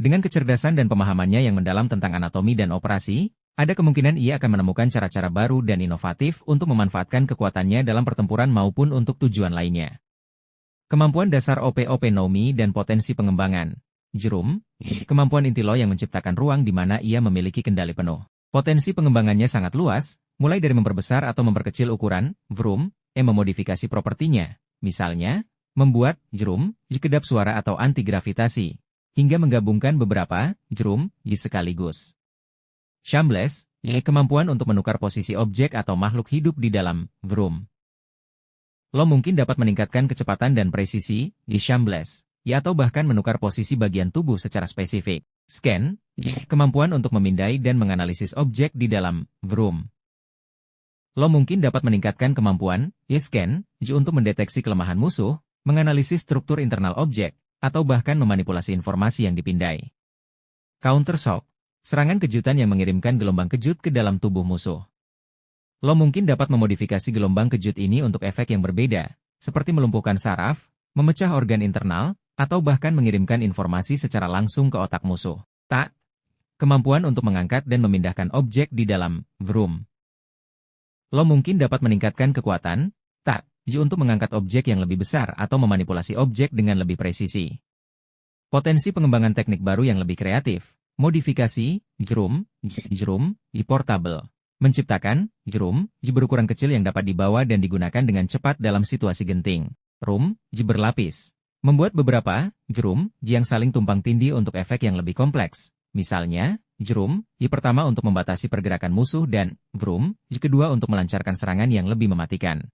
Dengan kecerdasan dan pemahamannya yang mendalam tentang anatomi dan operasi, ada kemungkinan ia akan menemukan cara-cara baru dan inovatif untuk memanfaatkan kekuatannya dalam pertempuran maupun untuk tujuan lainnya. Kemampuan dasar OP-OP no Mi dan potensi pengembangan. Jerum, kemampuan inti lo yang menciptakan ruang di mana ia memiliki kendali penuh. Potensi pengembangannya sangat luas, mulai dari memperbesar atau memperkecil ukuran, vroom, memodifikasi propertinya, misalnya, membuat, jerum, kedap suara atau anti-gravitasi, hingga menggabungkan beberapa, jerum, sekaligus. Shambles, kemampuan untuk menukar posisi objek atau makhluk hidup di dalam, vroom. Lo mungkin dapat meningkatkan kecepatan dan presisi, shambles, atau bahkan menukar posisi bagian tubuh secara spesifik. Scan, kemampuan untuk memindai dan menganalisis objek di dalam, vroom. Lo mungkin dapat meningkatkan kemampuan, scan, untuk mendeteksi kelemahan musuh, menganalisis struktur internal objek, atau bahkan memanipulasi informasi yang dipindai. Counter shock, serangan kejutan yang mengirimkan gelombang kejut ke dalam tubuh musuh. Lo mungkin dapat memodifikasi gelombang kejut ini untuk efek yang berbeda, seperti melumpuhkan saraf, memecah organ internal, atau bahkan mengirimkan informasi secara langsung ke otak musuh. Tak, kemampuan untuk mengangkat dan memindahkan objek di dalam, vroom. Lo mungkin dapat meningkatkan kekuatan, tak, untuk mengangkat objek yang lebih besar atau memanipulasi objek dengan lebih presisi. Potensi pengembangan teknik baru yang lebih kreatif. Modifikasi, jerum, portable. Menciptakan, jerum, berukuran kecil yang dapat dibawa dan digunakan dengan cepat dalam situasi genting. Room, berlapis. Membuat beberapa, jerum, yang saling tumpang tindih untuk efek yang lebih kompleks. Misalnya, jerum, pertama untuk membatasi pergerakan musuh dan, vroom, kedua untuk melancarkan serangan yang lebih mematikan.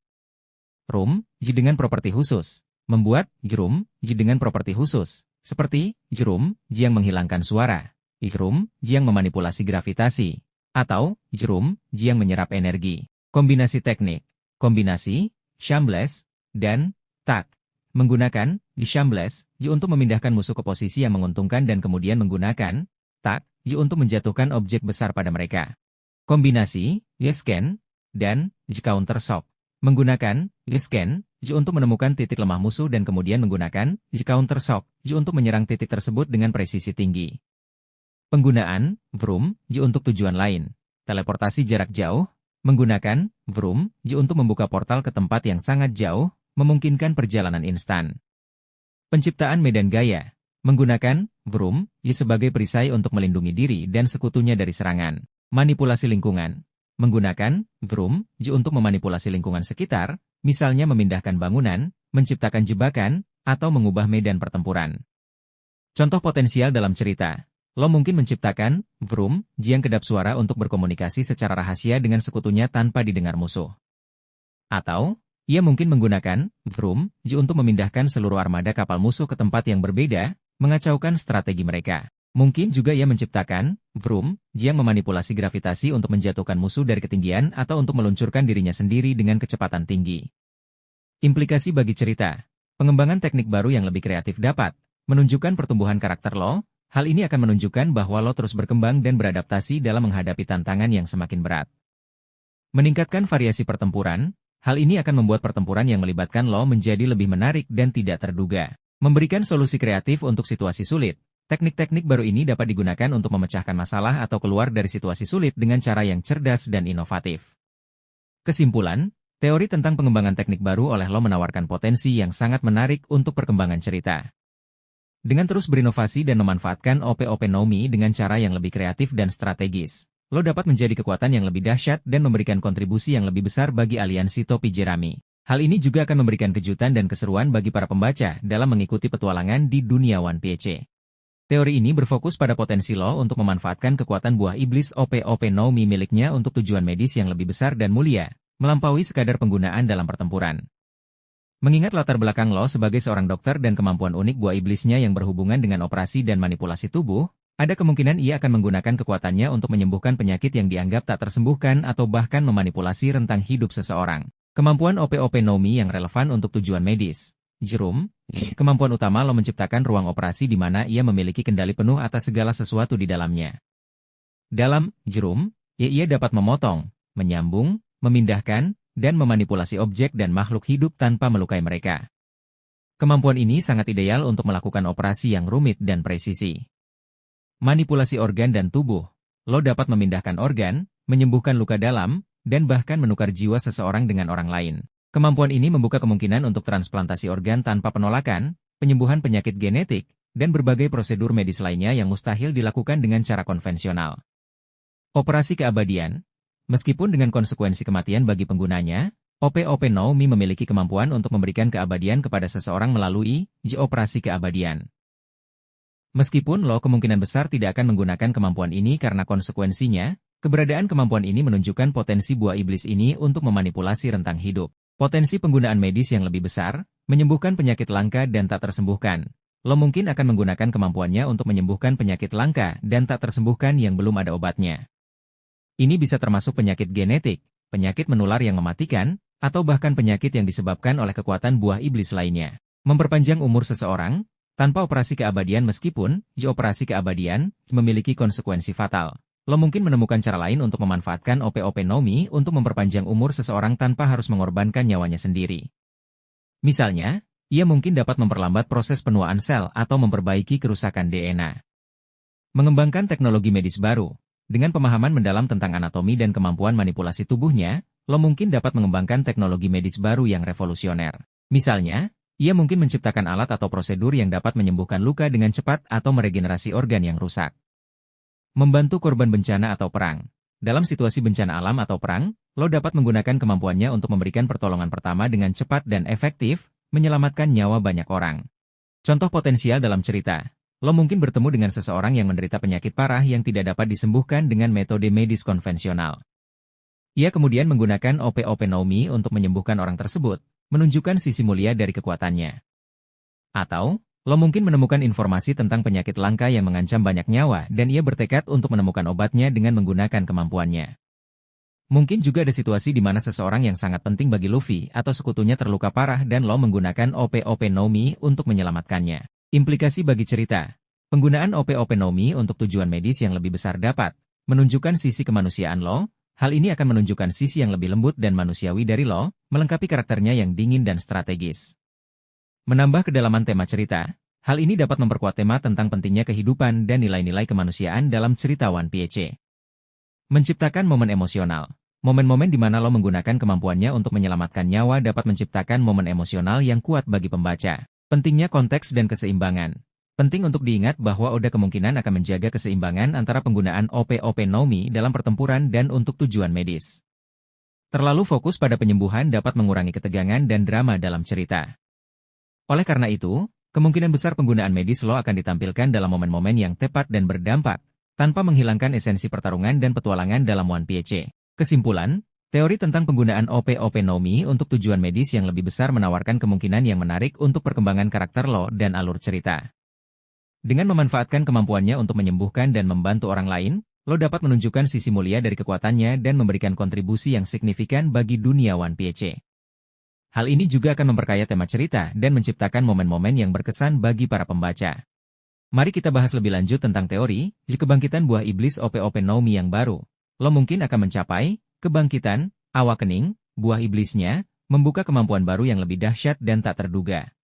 Room, dengan properti khusus. Membuat, jerum, dengan properti khusus. Seperti, jerum, yang menghilangkan suara. Room, yang memanipulasi gravitasi. Atau, jerum, yang menyerap energi. Kombinasi teknik. Kombinasi, shambles, dan, tak. Menggunakan, shambles, untuk memindahkan musuh ke posisi yang menguntungkan dan kemudian menggunakan, tak, untuk menjatuhkan objek besar pada mereka. Kombinasi, scan, dan, counter shock. Menggunakan, scan, untuk menemukan titik lemah musuh dan kemudian menggunakan, counter shock, untuk menyerang titik tersebut dengan presisi tinggi. Penggunaan, vroom, untuk tujuan lain. Teleportasi jarak jauh, menggunakan, vroom, untuk membuka portal ke tempat yang sangat jauh, memungkinkan perjalanan instan. Penciptaan medan gaya, menggunakan, vroom, sebagai perisai untuk melindungi diri dan sekutunya dari serangan. Manipulasi lingkungan, menggunakan, vroom, untuk memanipulasi lingkungan sekitar, misalnya memindahkan bangunan, menciptakan jebakan, atau mengubah medan pertempuran. Contoh potensial dalam cerita. Lo mungkin menciptakan, vroom, yang kedap suara untuk berkomunikasi secara rahasia dengan sekutunya tanpa didengar musuh. Atau, ia mungkin menggunakan, vroom, untuk memindahkan seluruh armada kapal musuh ke tempat yang berbeda, mengacaukan strategi mereka. Mungkin juga ia menciptakan Vroom, yang memanipulasi gravitasi untuk menjatuhkan musuh dari ketinggian atau untuk meluncurkan dirinya sendiri dengan kecepatan tinggi. Implikasi bagi cerita. Pengembangan teknik baru yang lebih kreatif dapat menunjukkan pertumbuhan karakter lo. Hal ini akan menunjukkan bahwa lo terus berkembang dan beradaptasi dalam menghadapi tantangan yang semakin berat. Meningkatkan variasi pertempuran. Hal ini akan membuat pertempuran yang melibatkan lo menjadi lebih menarik dan tidak terduga. Memberikan solusi kreatif untuk situasi sulit. Teknik-teknik baru ini dapat digunakan untuk memecahkan masalah atau keluar dari situasi sulit dengan cara yang cerdas dan inovatif. Kesimpulan, teori tentang pengembangan teknik baru oleh lo menawarkan potensi yang sangat menarik untuk perkembangan cerita. Dengan terus berinovasi dan memanfaatkan OP-OP Nomi dengan cara yang lebih kreatif dan strategis, lo dapat menjadi kekuatan yang lebih dahsyat dan memberikan kontribusi yang lebih besar bagi aliansi topi jerami. Hal ini juga akan memberikan kejutan dan keseruan bagi para pembaca dalam mengikuti petualangan di dunia One Piece. Teori ini berfokus pada potensi lo untuk memanfaatkan kekuatan buah iblis OP-OP Nomi miliknya untuk tujuan medis yang lebih besar dan mulia, melampaui sekadar penggunaan dalam pertempuran. Mengingat latar belakang lo sebagai seorang dokter dan kemampuan unik buah iblisnya yang berhubungan dengan operasi dan manipulasi tubuh, ada kemungkinan ia akan menggunakan kekuatannya untuk menyembuhkan penyakit yang dianggap tak tersembuhkan atau bahkan memanipulasi rentang hidup seseorang. Kemampuan OP-OP Nomi yang relevan untuk tujuan medis. Jerum, kemampuan utama lo menciptakan ruang operasi di mana ia memiliki kendali penuh atas segala sesuatu di dalamnya. Dalam Jerum, ia dapat memotong, menyambung, memindahkan, dan memanipulasi objek dan makhluk hidup tanpa melukai mereka. Kemampuan ini sangat ideal untuk melakukan operasi yang rumit dan presisi. Manipulasi organ dan tubuh. Lo dapat memindahkan organ, menyembuhkan luka dalam, dan bahkan menukar jiwa seseorang dengan orang lain. Kemampuan ini membuka kemungkinan untuk transplantasi organ tanpa penolakan, penyembuhan penyakit genetik, dan berbagai prosedur medis lainnya yang mustahil dilakukan dengan cara konvensional. Operasi keabadian. Meskipun dengan konsekuensi kematian bagi penggunanya, OP-OP Nomi memiliki kemampuan untuk memberikan keabadian kepada seseorang melalui operasi keabadian. Meskipun lo kemungkinan besar tidak akan menggunakan kemampuan ini karena konsekuensinya, keberadaan kemampuan ini menunjukkan potensi buah iblis ini untuk memanipulasi rentang hidup. Potensi penggunaan medis yang lebih besar, menyembuhkan penyakit langka dan tak tersembuhkan. Lo mungkin akan menggunakan kemampuannya untuk menyembuhkan penyakit langka dan tak tersembuhkan yang belum ada obatnya. Ini bisa termasuk penyakit genetik, penyakit menular yang mematikan, atau bahkan penyakit yang disebabkan oleh kekuatan buah iblis lainnya. Memperpanjang umur seseorang, tanpa operasi keabadian meskipun, operasi keabadian, memiliki konsekuensi fatal. Lo mungkin menemukan cara lain untuk memanfaatkan OP-OP Nomi untuk memperpanjang umur seseorang tanpa harus mengorbankan nyawanya sendiri. Misalnya, ia mungkin dapat memperlambat proses penuaan sel atau memperbaiki kerusakan DNA. Mengembangkan teknologi medis baru. Dengan pemahaman mendalam tentang anatomi dan kemampuan manipulasi tubuhnya, lo mungkin dapat mengembangkan teknologi medis baru yang revolusioner. Misalnya, ia mungkin menciptakan alat atau prosedur yang dapat menyembuhkan luka dengan cepat atau meregenerasi organ yang rusak. Membantu korban bencana atau perang. Dalam situasi bencana alam atau perang, lo dapat menggunakan kemampuannya untuk memberikan pertolongan pertama dengan cepat dan efektif, menyelamatkan nyawa banyak orang. Contoh potensial dalam cerita, lo mungkin bertemu dengan seseorang yang menderita penyakit parah yang tidak dapat disembuhkan dengan metode medis konvensional. Ia kemudian menggunakan OP-OP Nomi untuk menyembuhkan orang tersebut, menunjukkan sisi mulia dari kekuatannya. Atau, lo mungkin menemukan informasi tentang penyakit langka yang mengancam banyak nyawa dan ia bertekad untuk menemukan obatnya dengan menggunakan kemampuannya. Mungkin juga ada situasi di mana seseorang yang sangat penting bagi Luffy atau sekutunya terluka parah dan lo menggunakan OP-OP Nomi untuk menyelamatkannya. Implikasi bagi cerita. Penggunaan OP-OP Nomi untuk tujuan medis yang lebih besar dapat menunjukkan sisi kemanusiaan lo. Hal ini akan menunjukkan sisi yang lebih lembut dan manusiawi dari lo, melengkapi karakternya yang dingin dan strategis. Menambah kedalaman tema cerita, hal ini dapat memperkuat tema tentang pentingnya kehidupan dan nilai-nilai kemanusiaan dalam cerita One Piece. Menciptakan momen emosional. Momen-momen di mana lo menggunakan kemampuannya untuk menyelamatkan nyawa dapat menciptakan momen emosional yang kuat bagi pembaca. Pentingnya konteks dan keseimbangan. Penting untuk diingat bahwa Oda kemungkinan akan menjaga keseimbangan antara penggunaan OP-OP Nomi dalam pertempuran dan untuk tujuan medis. Terlalu fokus pada penyembuhan dapat mengurangi ketegangan dan drama dalam cerita. Oleh karena itu, kemungkinan besar penggunaan medis lo akan ditampilkan dalam momen-momen yang tepat dan berdampak, tanpa menghilangkan esensi pertarungan dan petualangan dalam One Piece. Kesimpulan, teori tentang penggunaan OP-OP Nomi untuk tujuan medis yang lebih besar menawarkan kemungkinan yang menarik untuk perkembangan karakter lo dan alur cerita. Dengan memanfaatkan kemampuannya untuk menyembuhkan dan membantu orang lain, lo dapat menunjukkan sisi mulia dari kekuatannya dan memberikan kontribusi yang signifikan bagi dunia One Piece. Hal ini juga akan memperkaya tema cerita dan menciptakan momen-momen yang berkesan bagi para pembaca. Mari kita bahas lebih lanjut tentang teori kebangkitan buah iblis OP-OP Nomi yang baru. Lo mungkin akan mencapai kebangkitan, awakening, buah iblisnya, membuka kemampuan baru yang lebih dahsyat dan tak terduga.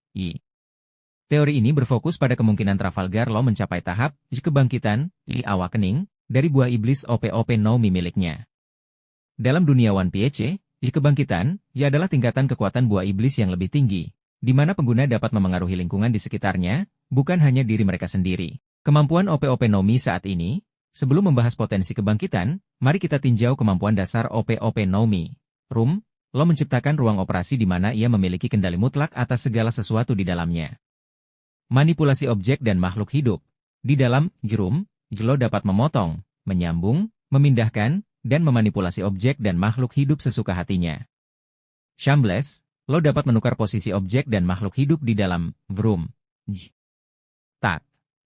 Teori ini berfokus pada kemungkinan Trafalgar Law mencapai tahap kebangkitan, awakening, dari buah iblis OP-OP Nomi miliknya. Dalam dunia One Piece, kebangkitan adalah tingkatan kekuatan buah iblis yang lebih tinggi, di mana pengguna dapat memengaruhi lingkungan di sekitarnya, bukan hanya diri mereka sendiri. Kemampuan OP-OP Nomi saat ini, sebelum membahas potensi kebangkitan, mari kita tinjau kemampuan dasar OP-OP Nomi. Lo menciptakan ruang operasi di mana ia memiliki kendali mutlak atas segala sesuatu di dalamnya. Manipulasi objek dan makhluk hidup. Di dalam lo dapat memotong, menyambung, memindahkan, dan memanipulasi objek dan makhluk hidup sesuka hatinya. Shameless, lo dapat menukar posisi objek dan makhluk hidup di dalam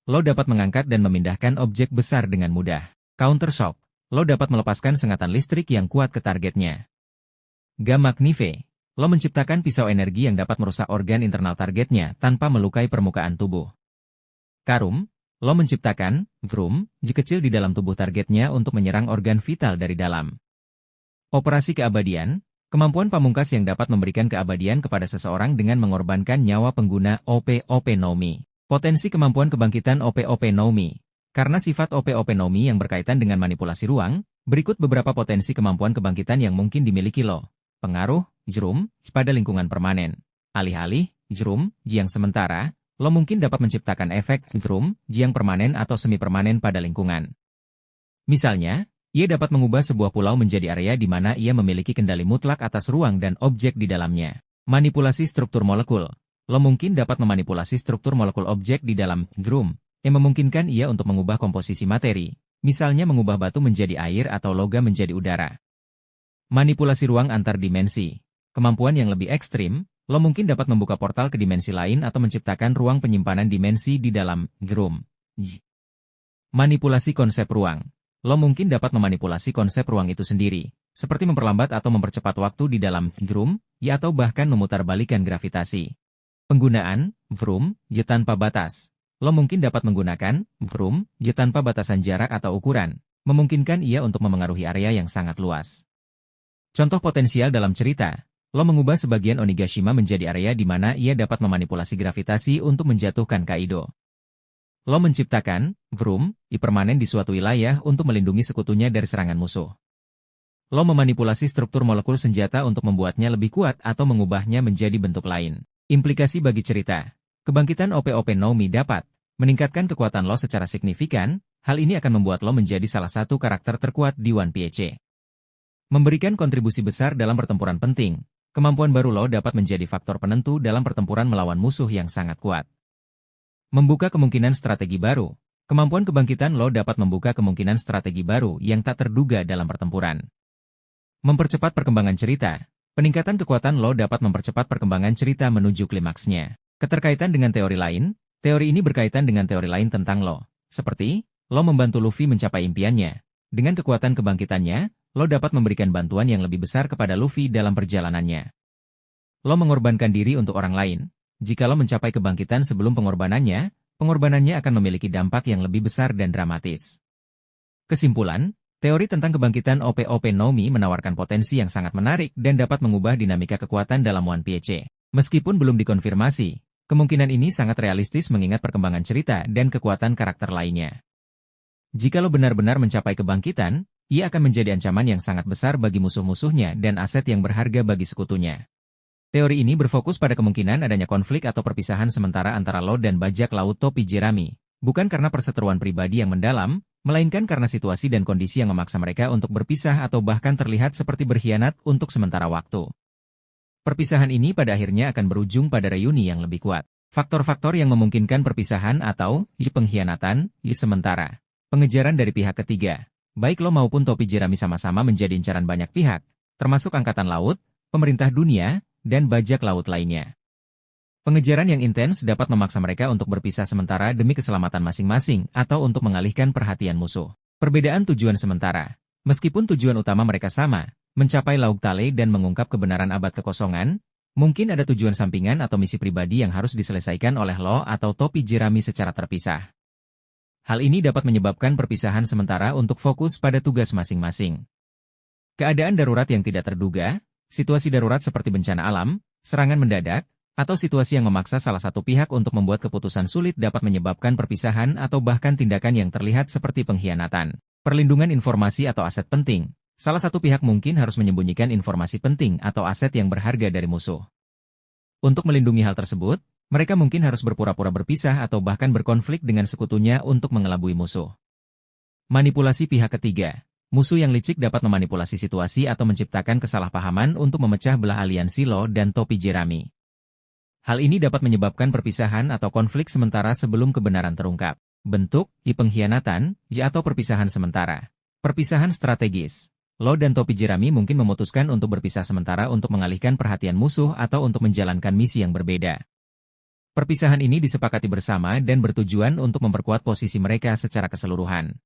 lo dapat mengangkat dan memindahkan objek besar dengan mudah. Counter shock, lo dapat melepaskan sengatan listrik yang kuat ke targetnya. Gamma Knife, lo menciptakan pisau energi yang dapat merusak organ internal targetnya tanpa melukai permukaan tubuh. Karum, lo menciptakan kecil di dalam tubuh targetnya untuk menyerang organ vital dari dalam. Operasi keabadian, kemampuan pamungkas yang dapat memberikan keabadian kepada seseorang dengan mengorbankan nyawa pengguna OP-OP Nomi. Potensi kemampuan kebangkitan OP-OP Nomi. Karena sifat OP-OP Nomi yang berkaitan dengan manipulasi ruang, berikut beberapa potensi kemampuan kebangkitan yang mungkin dimiliki lo. Pengaruh, pada lingkungan permanen. Alih-alih, yang sementara, lo mungkin dapat menciptakan efek yang permanen atau semi-permanen pada lingkungan. Misalnya, ia dapat mengubah sebuah pulau menjadi area di mana ia memiliki kendali mutlak atas ruang dan objek di dalamnya. Manipulasi struktur molekul. Lo mungkin dapat memanipulasi struktur molekul objek di dalam yang memungkinkan ia untuk mengubah komposisi materi, misalnya mengubah batu menjadi air atau logam menjadi udara. Manipulasi ruang antar dimensi. Kemampuan yang lebih ekstrim, lo mungkin dapat membuka portal ke dimensi lain atau menciptakan ruang penyimpanan dimensi di dalam Manipulasi konsep ruang. Lo mungkin dapat memanipulasi konsep ruang itu sendiri, seperti memperlambat atau mempercepat waktu di dalam atau bahkan memutarbalikkan gravitasi. Penggunaan tanpa batas. Lo mungkin dapat menggunakan tanpa batasan jarak atau ukuran, memungkinkan ia untuk memengaruhi area yang sangat luas. Contoh potensial dalam cerita, lo mengubah sebagian Onigashima menjadi area di mana ia dapat memanipulasi gravitasi untuk menjatuhkan Kaido. Lo menciptakan permanen di suatu wilayah untuk melindungi sekutunya dari serangan musuh. Lo memanipulasi struktur molekul senjata untuk membuatnya lebih kuat atau mengubahnya menjadi bentuk lain. Implikasi bagi cerita. Kebangkitan OP-OP Nomi dapat meningkatkan kekuatan lo secara signifikan, hal ini akan membuat lo menjadi salah satu karakter terkuat di One Piece. Memberikan kontribusi besar dalam pertempuran penting, kemampuan baru lo dapat menjadi faktor penentu dalam pertempuran melawan musuh yang sangat kuat. Membuka kemungkinan strategi baru. Kemampuan kebangkitan lo dapat membuka kemungkinan strategi baru yang tak terduga dalam pertempuran. Mempercepat perkembangan cerita. Peningkatan kekuatan lo dapat mempercepat perkembangan cerita menuju klimaksnya. Keterkaitan dengan teori lain, teori ini berkaitan dengan teori lain tentang lo. Seperti, lo membantu Luffy mencapai impiannya. Dengan kekuatan kebangkitannya, lo dapat memberikan bantuan yang lebih besar kepada Luffy dalam perjalanannya. Lo mengorbankan diri untuk orang lain. Jika lo mencapai kebangkitan sebelum pengorbanannya akan memiliki dampak yang lebih besar dan dramatis. Kesimpulan, teori tentang kebangkitan OP-OP Nomi menawarkan potensi yang sangat menarik dan dapat mengubah dinamika kekuatan dalam One Piece. Meskipun belum dikonfirmasi, kemungkinan ini sangat realistis mengingat perkembangan cerita dan kekuatan karakter lainnya. Jika lo benar-benar mencapai kebangkitan, ia akan menjadi ancaman yang sangat besar bagi musuh-musuhnya dan aset yang berharga bagi sekutunya. Teori ini berfokus pada kemungkinan adanya konflik atau perpisahan sementara antara lo dan bajak laut topi jerami, bukan karena perseteruan pribadi yang mendalam, melainkan karena situasi dan kondisi yang memaksa mereka untuk berpisah atau bahkan terlihat seperti berkhianat untuk sementara waktu. Perpisahan ini pada akhirnya akan berujung pada reuni yang lebih kuat. Faktor-faktor yang memungkinkan perpisahan atau pengkhianatan sementara. Pengejaran dari pihak ketiga. Baik lo maupun topi jerami sama-sama menjadi incaran banyak pihak, termasuk Angkatan Laut, pemerintah dunia, dan bajak laut lainnya. Pengejaran yang intens dapat memaksa mereka untuk berpisah sementara demi keselamatan masing-masing atau untuk mengalihkan perhatian musuh. Perbedaan tujuan sementara. Meskipun tujuan utama mereka sama, mencapai Lauk Tale dan mengungkap kebenaran abad kekosongan, mungkin ada tujuan sampingan atau misi pribadi yang harus diselesaikan oleh Lo atau topi jerami secara terpisah. Hal ini dapat menyebabkan perpisahan sementara untuk fokus pada tugas masing-masing. Keadaan darurat yang tidak terduga, situasi darurat seperti bencana alam, serangan mendadak, atau situasi yang memaksa salah satu pihak untuk membuat keputusan sulit dapat menyebabkan perpisahan atau bahkan tindakan yang terlihat seperti pengkhianatan. Perlindungan informasi atau aset penting. Salah satu pihak mungkin harus menyembunyikan informasi penting atau aset yang berharga dari musuh. Untuk melindungi hal tersebut, mereka mungkin harus berpura-pura berpisah atau bahkan berkonflik dengan sekutunya untuk mengelabui musuh. Manipulasi pihak ketiga. Musuh yang licik dapat memanipulasi situasi atau menciptakan kesalahpahaman untuk memecah belah aliansi Lo dan topi jerami. Hal ini dapat menyebabkan perpisahan atau konflik sementara sebelum kebenaran terungkap. Bentuk, pengkhianatan, atau perpisahan sementara. Perpisahan strategis. Lo dan topi jerami mungkin memutuskan untuk berpisah sementara untuk mengalihkan perhatian musuh atau untuk menjalankan misi yang berbeda. Perpisahan ini disepakati bersama dan bertujuan untuk memperkuat posisi mereka secara keseluruhan.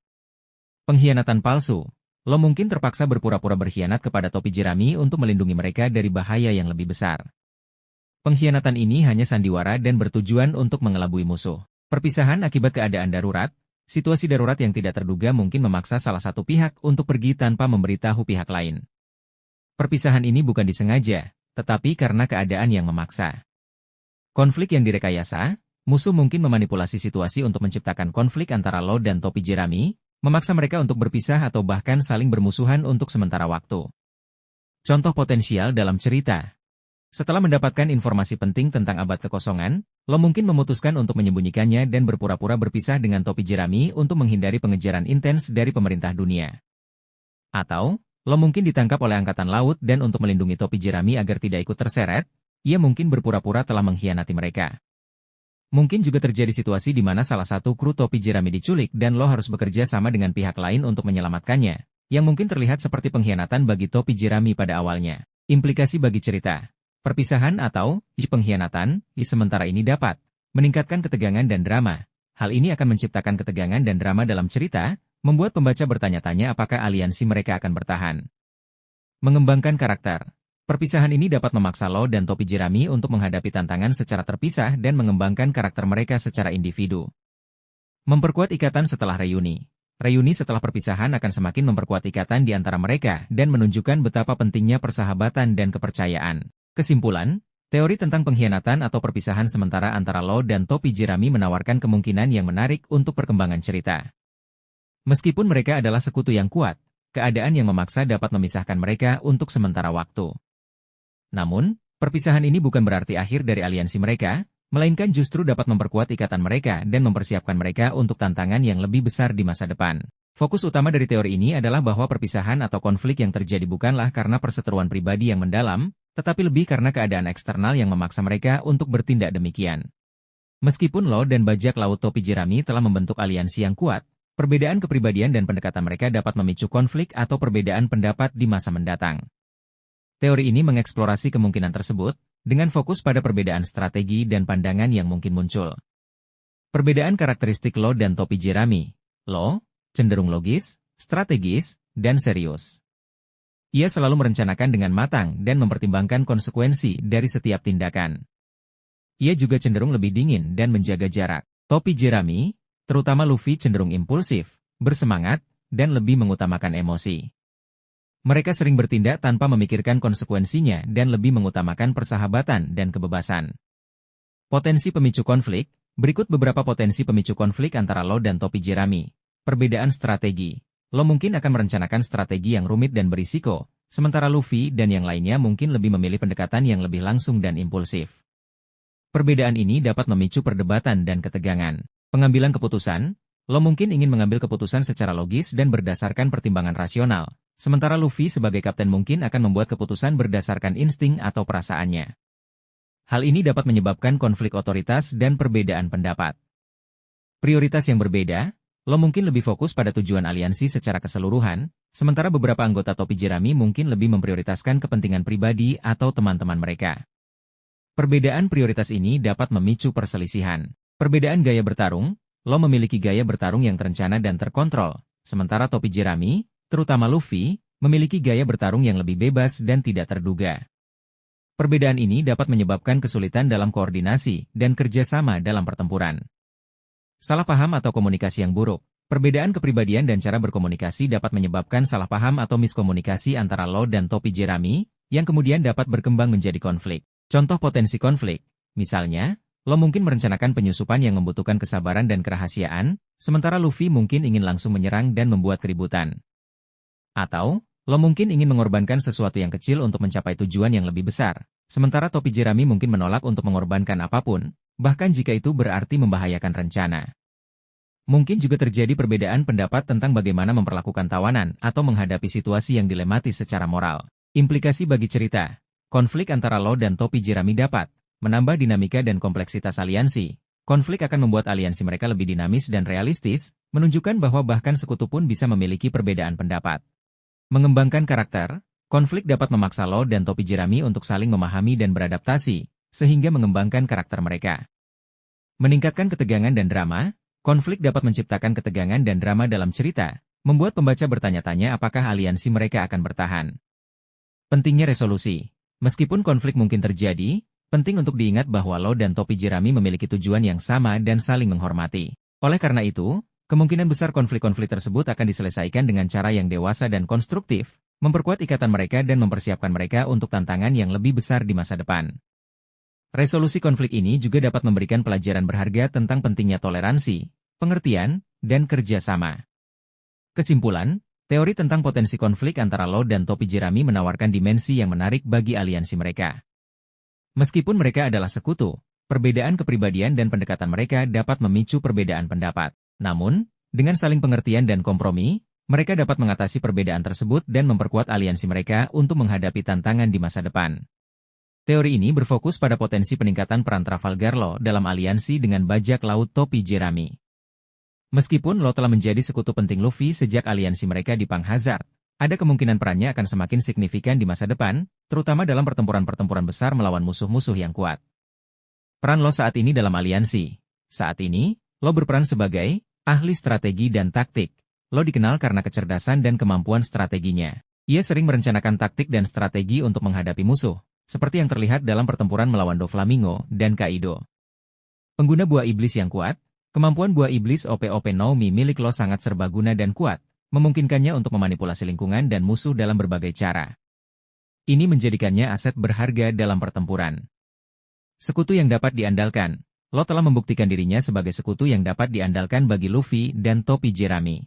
Pengkhianatan palsu. Lo mungkin terpaksa berpura-pura berkhianat kepada topi jerami untuk melindungi mereka dari bahaya yang lebih besar. Pengkhianatan ini hanya sandiwara dan bertujuan untuk mengelabui musuh. Perpisahan akibat keadaan darurat. Situasi darurat yang tidak terduga mungkin memaksa salah satu pihak untuk pergi tanpa memberitahu pihak lain. Perpisahan ini bukan disengaja, tetapi karena keadaan yang memaksa. Konflik yang direkayasa. Musuh mungkin memanipulasi situasi untuk menciptakan konflik antara Lo dan topi jerami, memaksa mereka untuk berpisah atau bahkan saling bermusuhan untuk sementara waktu. Contoh potensial dalam cerita. Setelah mendapatkan informasi penting tentang abad kekosongan, Lo mungkin memutuskan untuk menyembunyikannya dan berpura-pura berpisah dengan topi jerami untuk menghindari pengejaran intens dari pemerintah dunia. Atau, Lo mungkin ditangkap oleh Angkatan Laut dan untuk melindungi topi jerami agar tidak ikut terseret, ia mungkin berpura-pura telah mengkhianati mereka. Mungkin juga terjadi situasi di mana salah satu kru topi jerami diculik dan Lo harus bekerja sama dengan pihak lain untuk menyelamatkannya, yang mungkin terlihat seperti pengkhianatan bagi topi jerami pada awalnya. Implikasi bagi cerita. Perpisahan atau pengkhianatan sementara ini dapat meningkatkan ketegangan dan drama. Hal ini akan menciptakan ketegangan dan drama dalam cerita, membuat pembaca bertanya-tanya apakah aliansi mereka akan bertahan. Mengembangkan karakter. Perpisahan ini dapat memaksa Lo dan topi jerami untuk menghadapi tantangan secara terpisah dan mengembangkan karakter mereka secara individu. Memperkuat ikatan setelah reuni. Reuni setelah perpisahan akan semakin memperkuat ikatan di antara mereka dan menunjukkan betapa pentingnya persahabatan dan kepercayaan. Kesimpulan, teori tentang pengkhianatan atau perpisahan sementara antara Lo dan topi jerami menawarkan kemungkinan yang menarik untuk perkembangan cerita. Meskipun mereka adalah sekutu yang kuat, keadaan yang memaksa dapat memisahkan mereka untuk sementara waktu. Namun, perpisahan ini bukan berarti akhir dari aliansi mereka, melainkan justru dapat memperkuat ikatan mereka dan mempersiapkan mereka untuk tantangan yang lebih besar di masa depan. Fokus utama dari teori ini adalah bahwa perpisahan atau konflik yang terjadi bukanlah karena perseteruan pribadi yang mendalam, tetapi lebih karena keadaan eksternal yang memaksa mereka untuk bertindak demikian. Meskipun Lo dan bajak laut topi jerami telah membentuk aliansi yang kuat, perbedaan kepribadian dan pendekatan mereka dapat memicu konflik atau perbedaan pendapat di masa mendatang. Teori ini mengeksplorasi kemungkinan tersebut, dengan fokus pada perbedaan strategi dan pandangan yang mungkin muncul. Perbedaan karakteristik Lo dan topi jerami. Lo, cenderung logis, strategis, dan serius. Ia selalu merencanakan dengan matang dan mempertimbangkan konsekuensi dari setiap tindakan. Ia juga cenderung lebih dingin dan menjaga jarak. Topi jerami, terutama Luffy cenderung impulsif, bersemangat, dan lebih mengutamakan emosi. Mereka sering bertindak tanpa memikirkan konsekuensinya dan lebih mengutamakan persahabatan dan kebebasan. Potensi pemicu konflik. Berikut beberapa potensi pemicu konflik antara Lo dan topi jerami. Perbedaan strategi. Lo mungkin akan merencanakan strategi yang rumit dan berisiko, sementara Luffy dan yang lainnya mungkin lebih memilih pendekatan yang lebih langsung dan impulsif. Perbedaan ini dapat memicu perdebatan dan ketegangan. Pengambilan keputusan. Lo mungkin ingin mengambil keputusan secara logis dan berdasarkan pertimbangan rasional, sementara Luffy sebagai kapten mungkin akan membuat keputusan berdasarkan insting atau perasaannya. Hal ini dapat menyebabkan konflik otoritas dan perbedaan pendapat. Prioritas yang berbeda. Lo mungkin lebih fokus pada tujuan aliansi secara keseluruhan, sementara beberapa anggota topi jerami mungkin lebih memprioritaskan kepentingan pribadi atau teman-teman mereka. Perbedaan prioritas ini dapat memicu perselisihan. Perbedaan gaya bertarung, Law memiliki gaya bertarung yang terencana dan terkontrol, sementara topi jerami, terutama Luffy, memiliki gaya bertarung yang lebih bebas dan tidak terduga. Perbedaan ini dapat menyebabkan kesulitan dalam koordinasi dan kerjasama dalam pertempuran. Salah paham atau komunikasi yang buruk. Perbedaan kepribadian dan cara berkomunikasi dapat menyebabkan salah paham atau miskomunikasi antara Law dan topi jerami, yang kemudian dapat berkembang menjadi konflik. Contoh potensi konflik, misalnya, Law mungkin merencanakan penyusupan yang membutuhkan kesabaran dan kerahasiaan, sementara Luffy mungkin ingin langsung menyerang dan membuat keributan. Atau, Law mungkin ingin mengorbankan sesuatu yang kecil untuk mencapai tujuan yang lebih besar, sementara topi jerami mungkin menolak untuk mengorbankan apapun, bahkan jika itu berarti membahayakan rencana. Mungkin juga terjadi perbedaan pendapat tentang bagaimana memperlakukan tawanan atau menghadapi situasi yang dilematis secara moral. Implikasi bagi cerita, konflik antara Law dan topi jerami dapat menambah dinamika dan kompleksitas aliansi. Konflik akan membuat aliansi mereka lebih dinamis dan realistis, menunjukkan bahwa bahkan sekutu pun bisa memiliki perbedaan pendapat. Mengembangkan karakter, konflik dapat memaksa Law dan topi jerami untuk saling memahami dan beradaptasi, sehingga mengembangkan karakter mereka. Meningkatkan ketegangan dan drama, konflik dapat menciptakan ketegangan dan drama dalam cerita, membuat pembaca bertanya-tanya apakah aliansi mereka akan bertahan. Pentingnya resolusi. Meskipun konflik mungkin terjadi, penting untuk diingat bahwa Law dan topi jerami memiliki tujuan yang sama dan saling menghormati. Oleh karena itu, kemungkinan besar konflik-konflik tersebut akan diselesaikan dengan cara yang dewasa dan konstruktif, memperkuat ikatan mereka dan mempersiapkan mereka untuk tantangan yang lebih besar di masa depan. Resolusi konflik ini juga dapat memberikan pelajaran berharga tentang pentingnya toleransi, pengertian, dan kerjasama. Kesimpulan, teori tentang potensi konflik antara Law dan topi jerami menawarkan dimensi yang menarik bagi aliansi mereka. Meskipun mereka adalah sekutu, perbedaan kepribadian dan pendekatan mereka dapat memicu perbedaan pendapat. Namun, dengan saling pengertian dan kompromi, mereka dapat mengatasi perbedaan tersebut dan memperkuat aliansi mereka untuk menghadapi tantangan di masa depan. Teori ini berfokus pada potensi peningkatan peran Trafalgar Law dalam aliansi dengan bajak laut topi jerami. Meskipun Law telah menjadi sekutu penting Luffy sejak aliansi mereka di Pang Hazard, ada kemungkinan perannya akan semakin signifikan di masa depan, terutama dalam pertempuran-pertempuran besar melawan musuh-musuh yang kuat. Peran Law saat ini dalam aliansi. Saat ini, Law berperan sebagai ahli strategi dan taktik. Law dikenal karena kecerdasan dan kemampuan strateginya. Ia sering merencanakan taktik dan strategi untuk menghadapi musuh, seperti yang terlihat dalam pertempuran melawan Doflamingo dan Kaido. Pengguna buah iblis yang kuat, kemampuan buah iblis OP-OP Naomi milik Law sangat serbaguna dan kuat, memungkinkannya untuk memanipulasi lingkungan dan musuh dalam berbagai cara. Ini menjadikannya aset berharga dalam pertempuran. Sekutu yang dapat diandalkan. Law telah membuktikan dirinya sebagai sekutu yang dapat diandalkan bagi Luffy dan topi jerami.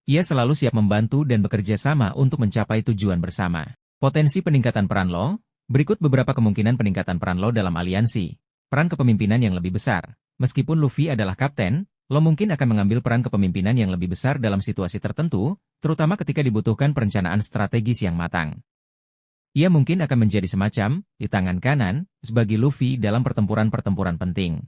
Ia selalu siap membantu dan bekerja sama untuk mencapai tujuan bersama. Potensi peningkatan peran Law. Berikut beberapa kemungkinan peningkatan peran Law dalam aliansi. Peran kepemimpinan yang lebih besar. Meskipun Luffy adalah kapten, Law mungkin akan mengambil peran kepemimpinan yang lebih besar dalam situasi tertentu, terutama ketika dibutuhkan perencanaan strategis yang matang. Ia mungkin akan menjadi semacam di tangan kanan sebagai Luffy dalam pertempuran-pertempuran penting.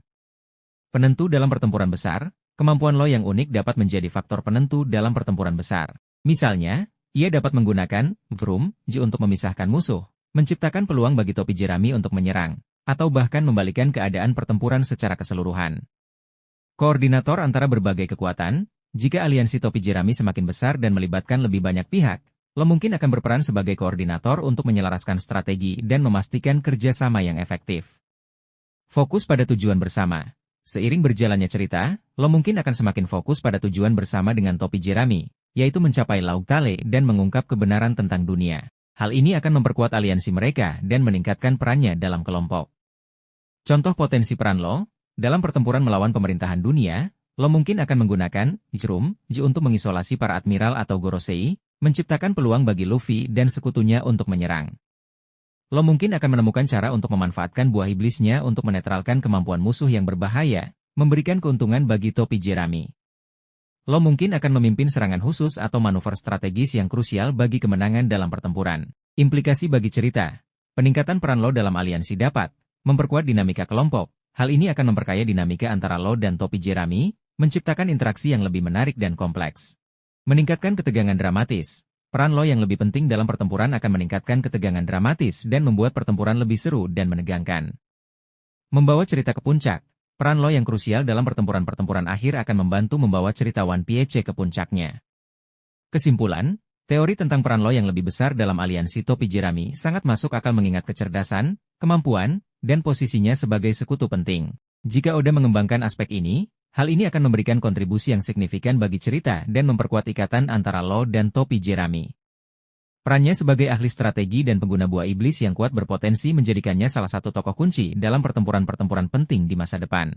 Penentu dalam pertempuran besar, kemampuan Law yang unik dapat menjadi faktor penentu dalam pertempuran besar. Misalnya, ia dapat menggunakan Vroom Ji untuk memisahkan musuh, menciptakan peluang bagi topi jerami untuk menyerang, atau bahkan membalikan keadaan pertempuran secara keseluruhan. Koordinator antara berbagai kekuatan, jika aliansi topi jerami semakin besar dan melibatkan lebih banyak pihak, Law mungkin akan berperan sebagai koordinator untuk menyelaraskan strategi dan memastikan kerjasama yang efektif. Fokus pada tujuan bersama. Seiring berjalannya cerita, Law mungkin akan semakin fokus pada tujuan bersama dengan topi jerami, yaitu mencapai Laug Tale dan mengungkap kebenaran tentang dunia. Hal ini akan memperkuat aliansi mereka dan meningkatkan perannya dalam kelompok. Contoh potensi peran Law, dalam pertempuran melawan pemerintahan dunia, Law mungkin akan menggunakan Vroom Ji untuk mengisolasi para admiral atau Gorosei, menciptakan peluang bagi Luffy dan sekutunya untuk menyerang. Law mungkin akan menemukan cara untuk memanfaatkan buah iblisnya untuk menetralkan kemampuan musuh yang berbahaya, memberikan keuntungan bagi topi jerami. Law mungkin akan memimpin serangan khusus atau manuver strategis yang krusial bagi kemenangan dalam pertempuran. Implikasi bagi cerita. Peningkatan peran Law dalam aliansi dapat memperkuat dinamika kelompok. Hal ini akan memperkaya dinamika antara Law dan topi jerami, menciptakan interaksi yang lebih menarik dan kompleks. Meningkatkan ketegangan dramatis. Peran Law yang lebih penting dalam pertempuran akan meningkatkan ketegangan dramatis dan membuat pertempuran lebih seru dan menegangkan. Membawa cerita ke puncak, peran Law yang krusial dalam pertempuran-pertempuran akhir akan membantu membawa cerita One Piece ke puncaknya. Kesimpulan, teori tentang peran Law yang lebih besar dalam aliansi topi jerami sangat masuk akal mengingat kecerdasan, kemampuan, dan posisinya sebagai sekutu penting. Jika Oda mengembangkan aspek ini, hal ini akan memberikan kontribusi yang signifikan bagi cerita dan memperkuat ikatan antara Law dan topi jerami. Perannya sebagai ahli strategi dan pengguna buah iblis yang kuat berpotensi menjadikannya salah satu tokoh kunci dalam pertempuran-pertempuran penting di masa depan.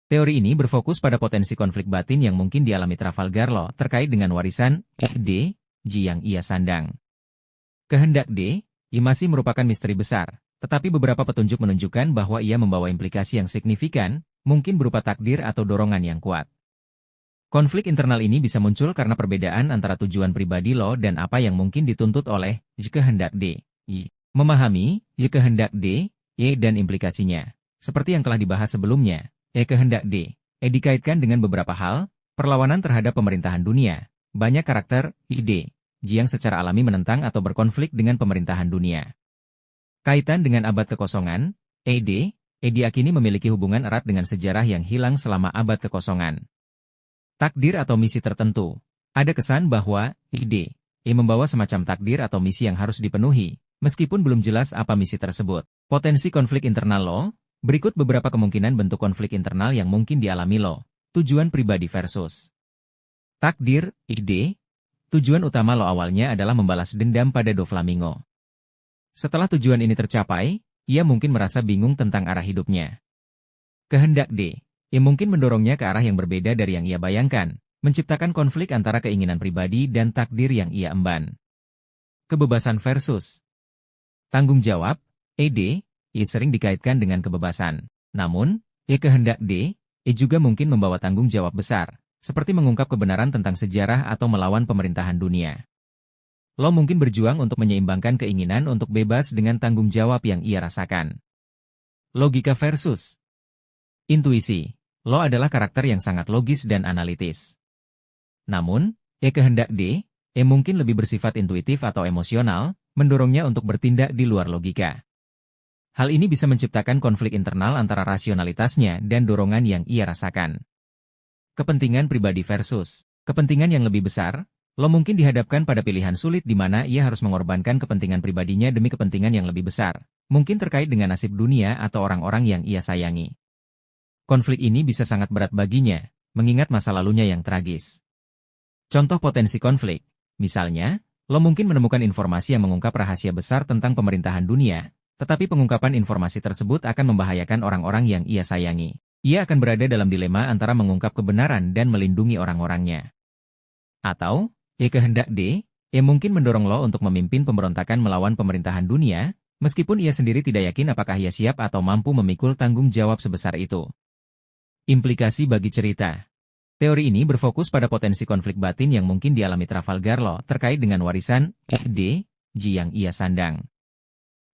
Teori ini berfokus pada potensi konflik batin yang mungkin dialami Trafalgar Law terkait dengan warisan D. Ji yang ia sandang. Kehendak D. I masih merupakan misteri besar, tetapi beberapa petunjuk menunjukkan bahwa ia membawa implikasi yang signifikan, mungkin berupa takdir atau dorongan yang kuat. Konflik internal ini bisa muncul karena perbedaan antara tujuan pribadi Law dan apa yang mungkin dituntut oleh kehendak D. I. Memahami kehendak D, E dan implikasinya. Seperti yang telah dibahas sebelumnya, kehendak D, E dikaitkan dengan beberapa hal, perlawanan terhadap pemerintahan dunia, banyak karakter, ide, Ji yang secara alami menentang atau berkonflik dengan pemerintahan dunia. Kaitan dengan abad kekosongan, ED diyakini memiliki hubungan erat dengan sejarah yang hilang selama abad kekosongan. Takdir atau misi tertentu. Ada kesan bahwa ide membawa semacam takdir atau misi yang harus dipenuhi, meskipun belum jelas apa misi tersebut. Potensi konflik internal Law. Berikut beberapa kemungkinan bentuk konflik internal yang mungkin dialami Law. Tujuan pribadi versus takdir, ide. Tujuan utama Law awalnya adalah membalas dendam pada Doflamingo. Setelah tujuan ini tercapai, ia mungkin merasa bingung tentang arah hidupnya. Kehendak D. Mungkin mendorongnya ke arah yang berbeda dari yang ia bayangkan, menciptakan konflik antara keinginan pribadi dan takdir yang ia emban. Kebebasan versus tanggung jawab, ED, sering dikaitkan dengan kebebasan. Namun, kehendak D, juga mungkin membawa tanggung jawab besar, seperti mengungkap kebenaran tentang sejarah atau melawan pemerintahan dunia. Law mungkin berjuang untuk menyeimbangkan keinginan untuk bebas dengan tanggung jawab yang ia rasakan. Logika versus intuisi. Law adalah karakter yang sangat logis dan analitis. Namun, kehendak D, mungkin lebih bersifat intuitif atau emosional, mendorongnya untuk bertindak di luar logika. Hal ini bisa menciptakan konflik internal antara rasionalitasnya dan dorongan yang ia rasakan. Kepentingan pribadi versus kepentingan yang lebih besar, Law mungkin dihadapkan pada pilihan sulit di mana ia harus mengorbankan kepentingan pribadinya demi kepentingan yang lebih besar, mungkin terkait dengan nasib dunia atau orang-orang yang ia sayangi. Konflik ini bisa sangat berat baginya, mengingat masa lalunya yang tragis. Contoh potensi konflik, misalnya, Law mungkin menemukan informasi yang mengungkap rahasia besar tentang pemerintahan dunia, tetapi pengungkapan informasi tersebut akan membahayakan orang-orang yang ia sayangi. Ia akan berada dalam dilema antara mengungkap kebenaran dan melindungi orang-orangnya. Atau, kehendak D, mungkin mendorong Law untuk memimpin pemberontakan melawan pemerintahan dunia, meskipun ia sendiri tidak yakin apakah ia siap atau mampu memikul tanggung jawab sebesar itu. Implikasi bagi cerita. Teori ini berfokus pada potensi konflik batin yang mungkin dialami Trafalgar Law terkait dengan warisan D, Ji yang ia sandang.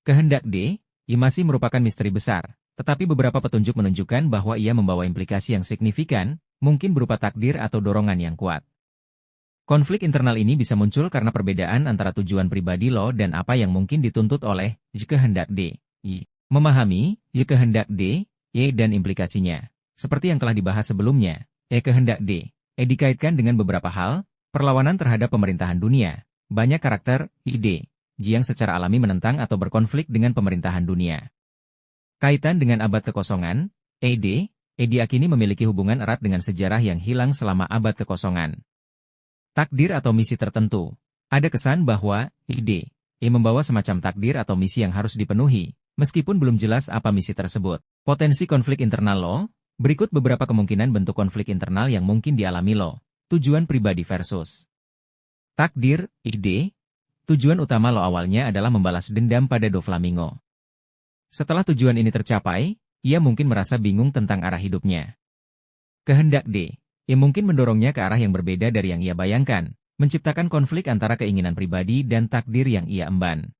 Kehendak D, masih merupakan misteri besar, tetapi beberapa petunjuk menunjukkan bahwa ia membawa implikasi yang signifikan, mungkin berupa takdir atau dorongan yang kuat. Konflik internal ini bisa muncul karena perbedaan antara tujuan pribadi Law dan apa yang mungkin dituntut oleh kehendak D. Memahami kehendak D, E dan implikasinya. Seperti yang telah dibahas sebelumnya, kehendak D, dikaitkan dengan beberapa hal, perlawanan terhadap pemerintahan dunia, banyak karakter, ide, Ji yang secara alami menentang atau berkonflik dengan pemerintahan dunia. Kaitan dengan abad kekosongan, ED diyakini memiliki hubungan erat dengan sejarah yang hilang selama abad kekosongan. Takdir atau misi tertentu. Ada kesan bahwa ide membawa semacam takdir atau misi yang harus dipenuhi, meskipun belum jelas apa misi tersebut. Potensi konflik internal Law. Berikut beberapa kemungkinan bentuk konflik internal yang mungkin dialami Law. Tujuan pribadi versus takdir, ide. Tujuan utama Law awalnya adalah membalas dendam pada Doflamingo. Setelah tujuan ini tercapai, ia mungkin merasa bingung tentang arah hidupnya. Kehendak D, mungkin mendorongnya ke arah yang berbeda dari yang ia bayangkan, menciptakan konflik antara keinginan pribadi dan takdir yang ia emban.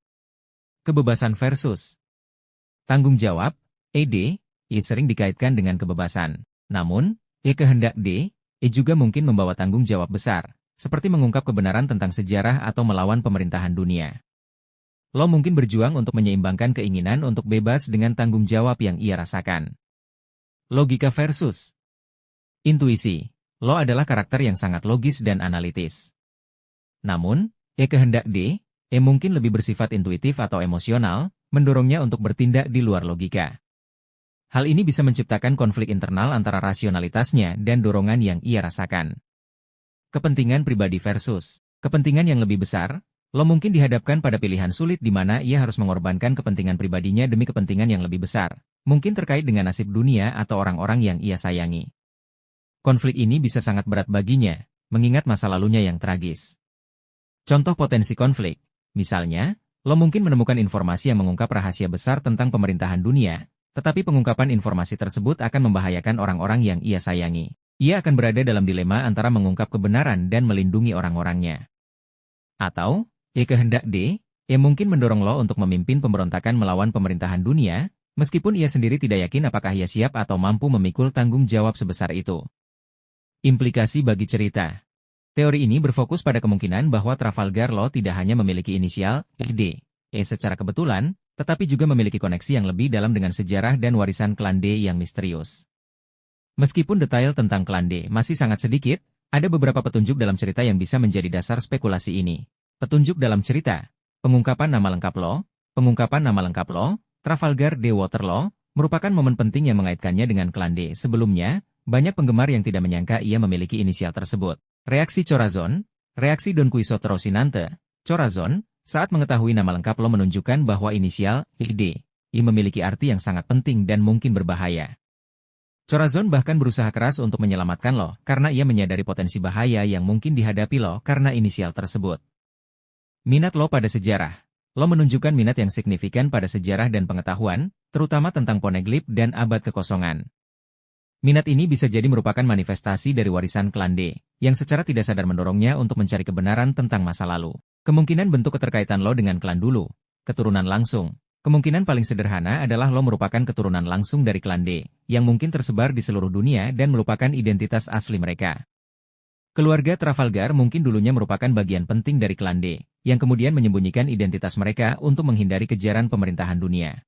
Kebebasan versus tanggung jawab, ED, sering dikaitkan dengan kebebasan. Namun, kehendak D, juga mungkin membawa tanggung jawab besar, seperti mengungkap kebenaran tentang sejarah atau melawan pemerintahan dunia. Lo mungkin berjuang untuk menyeimbangkan keinginan untuk bebas dengan tanggung jawab yang ia rasakan. Logika versus intuisi. Lo adalah karakter yang sangat logis dan analitis. Namun, kehendak D, mungkin lebih bersifat intuitif atau emosional, mendorongnya untuk bertindak di luar logika. Hal ini bisa menciptakan konflik internal antara rasionalitasnya dan dorongan yang ia rasakan. Kepentingan pribadi versus kepentingan yang lebih besar. Lo mungkin dihadapkan pada pilihan sulit di mana ia harus mengorbankan kepentingan pribadinya demi kepentingan yang lebih besar, mungkin terkait dengan nasib dunia atau orang-orang yang ia sayangi. Konflik ini bisa sangat berat baginya, mengingat masa lalunya yang tragis. Contoh potensi konflik, misalnya, lo mungkin menemukan informasi yang mengungkap rahasia besar tentang pemerintahan dunia, tetapi pengungkapan informasi tersebut akan membahayakan orang-orang yang ia sayangi. Ia akan berada dalam dilema antara mengungkap kebenaran dan melindungi orang-orangnya. Atau, kehendak D, mungkin mendorong lo untuk memimpin pemberontakan melawan pemerintahan dunia, meskipun ia sendiri tidak yakin apakah ia siap atau mampu memikul tanggung jawab sebesar itu. Implikasi bagi cerita. Teori ini berfokus pada kemungkinan bahwa Trafalgar Law tidak hanya memiliki inisial D, secara kebetulan, tetapi juga memiliki koneksi yang lebih dalam dengan sejarah dan warisan klan D yang misterius. Meskipun detail tentang klan D masih sangat sedikit, ada beberapa petunjuk dalam cerita yang bisa menjadi dasar spekulasi ini. Petunjuk dalam cerita, pengungkapan nama lengkap Lo, Trafalgar D Waterloo, merupakan momen penting yang mengaitkannya dengan klan D sebelumnya. Banyak penggemar yang tidak menyangka ia memiliki inisial tersebut. Reaksi Corazon, reaksi Don Quixote Rocinante, Corazon, saat mengetahui nama lengkap Lo menunjukkan bahwa inisial D memiliki arti yang sangat penting dan mungkin berbahaya. Corazon bahkan berusaha keras untuk menyelamatkan Lo karena ia menyadari potensi bahaya yang mungkin dihadapi Lo karena inisial tersebut. Minat Lo pada sejarah. Lo menunjukkan minat yang signifikan pada sejarah dan pengetahuan, terutama tentang Poneglyph dan abad kekosongan. Minat ini bisa jadi merupakan manifestasi dari warisan klan D, yang secara tidak sadar mendorongnya untuk mencari kebenaran tentang masa lalu. Kemungkinan bentuk keterkaitan Lo dengan klan dulu, keturunan langsung. Kemungkinan paling sederhana adalah Lo merupakan keturunan langsung dari klan D, yang mungkin tersebar di seluruh dunia dan merupakan identitas asli mereka. Keluarga Trafalgar mungkin dulunya merupakan bagian penting dari klan D, yang kemudian menyembunyikan identitas mereka untuk menghindari kejaran pemerintahan dunia.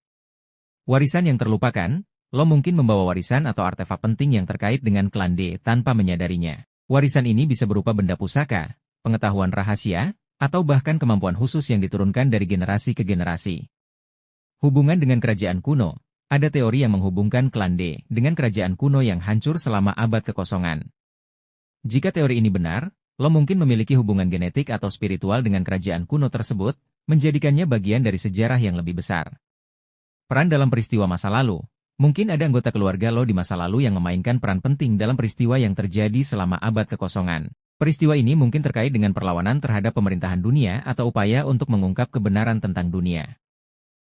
Warisan yang terlupakan. Lo mungkin membawa warisan atau artefak penting yang terkait dengan klan D tanpa menyadarinya. Warisan ini bisa berupa benda pusaka, pengetahuan rahasia, atau bahkan kemampuan khusus yang diturunkan dari generasi ke generasi. Hubungan dengan kerajaan kuno. Ada teori yang menghubungkan klan D dengan kerajaan kuno yang hancur selama abad kekosongan. Jika teori ini benar, Lo mungkin memiliki hubungan genetik atau spiritual dengan kerajaan kuno tersebut, menjadikannya bagian dari sejarah yang lebih besar. Peran dalam peristiwa masa lalu. Mungkin ada anggota keluarga Lo di masa lalu yang memainkan peran penting dalam peristiwa yang terjadi selama abad kekosongan. Peristiwa ini mungkin terkait dengan perlawanan terhadap pemerintahan dunia atau upaya untuk mengungkap kebenaran tentang dunia.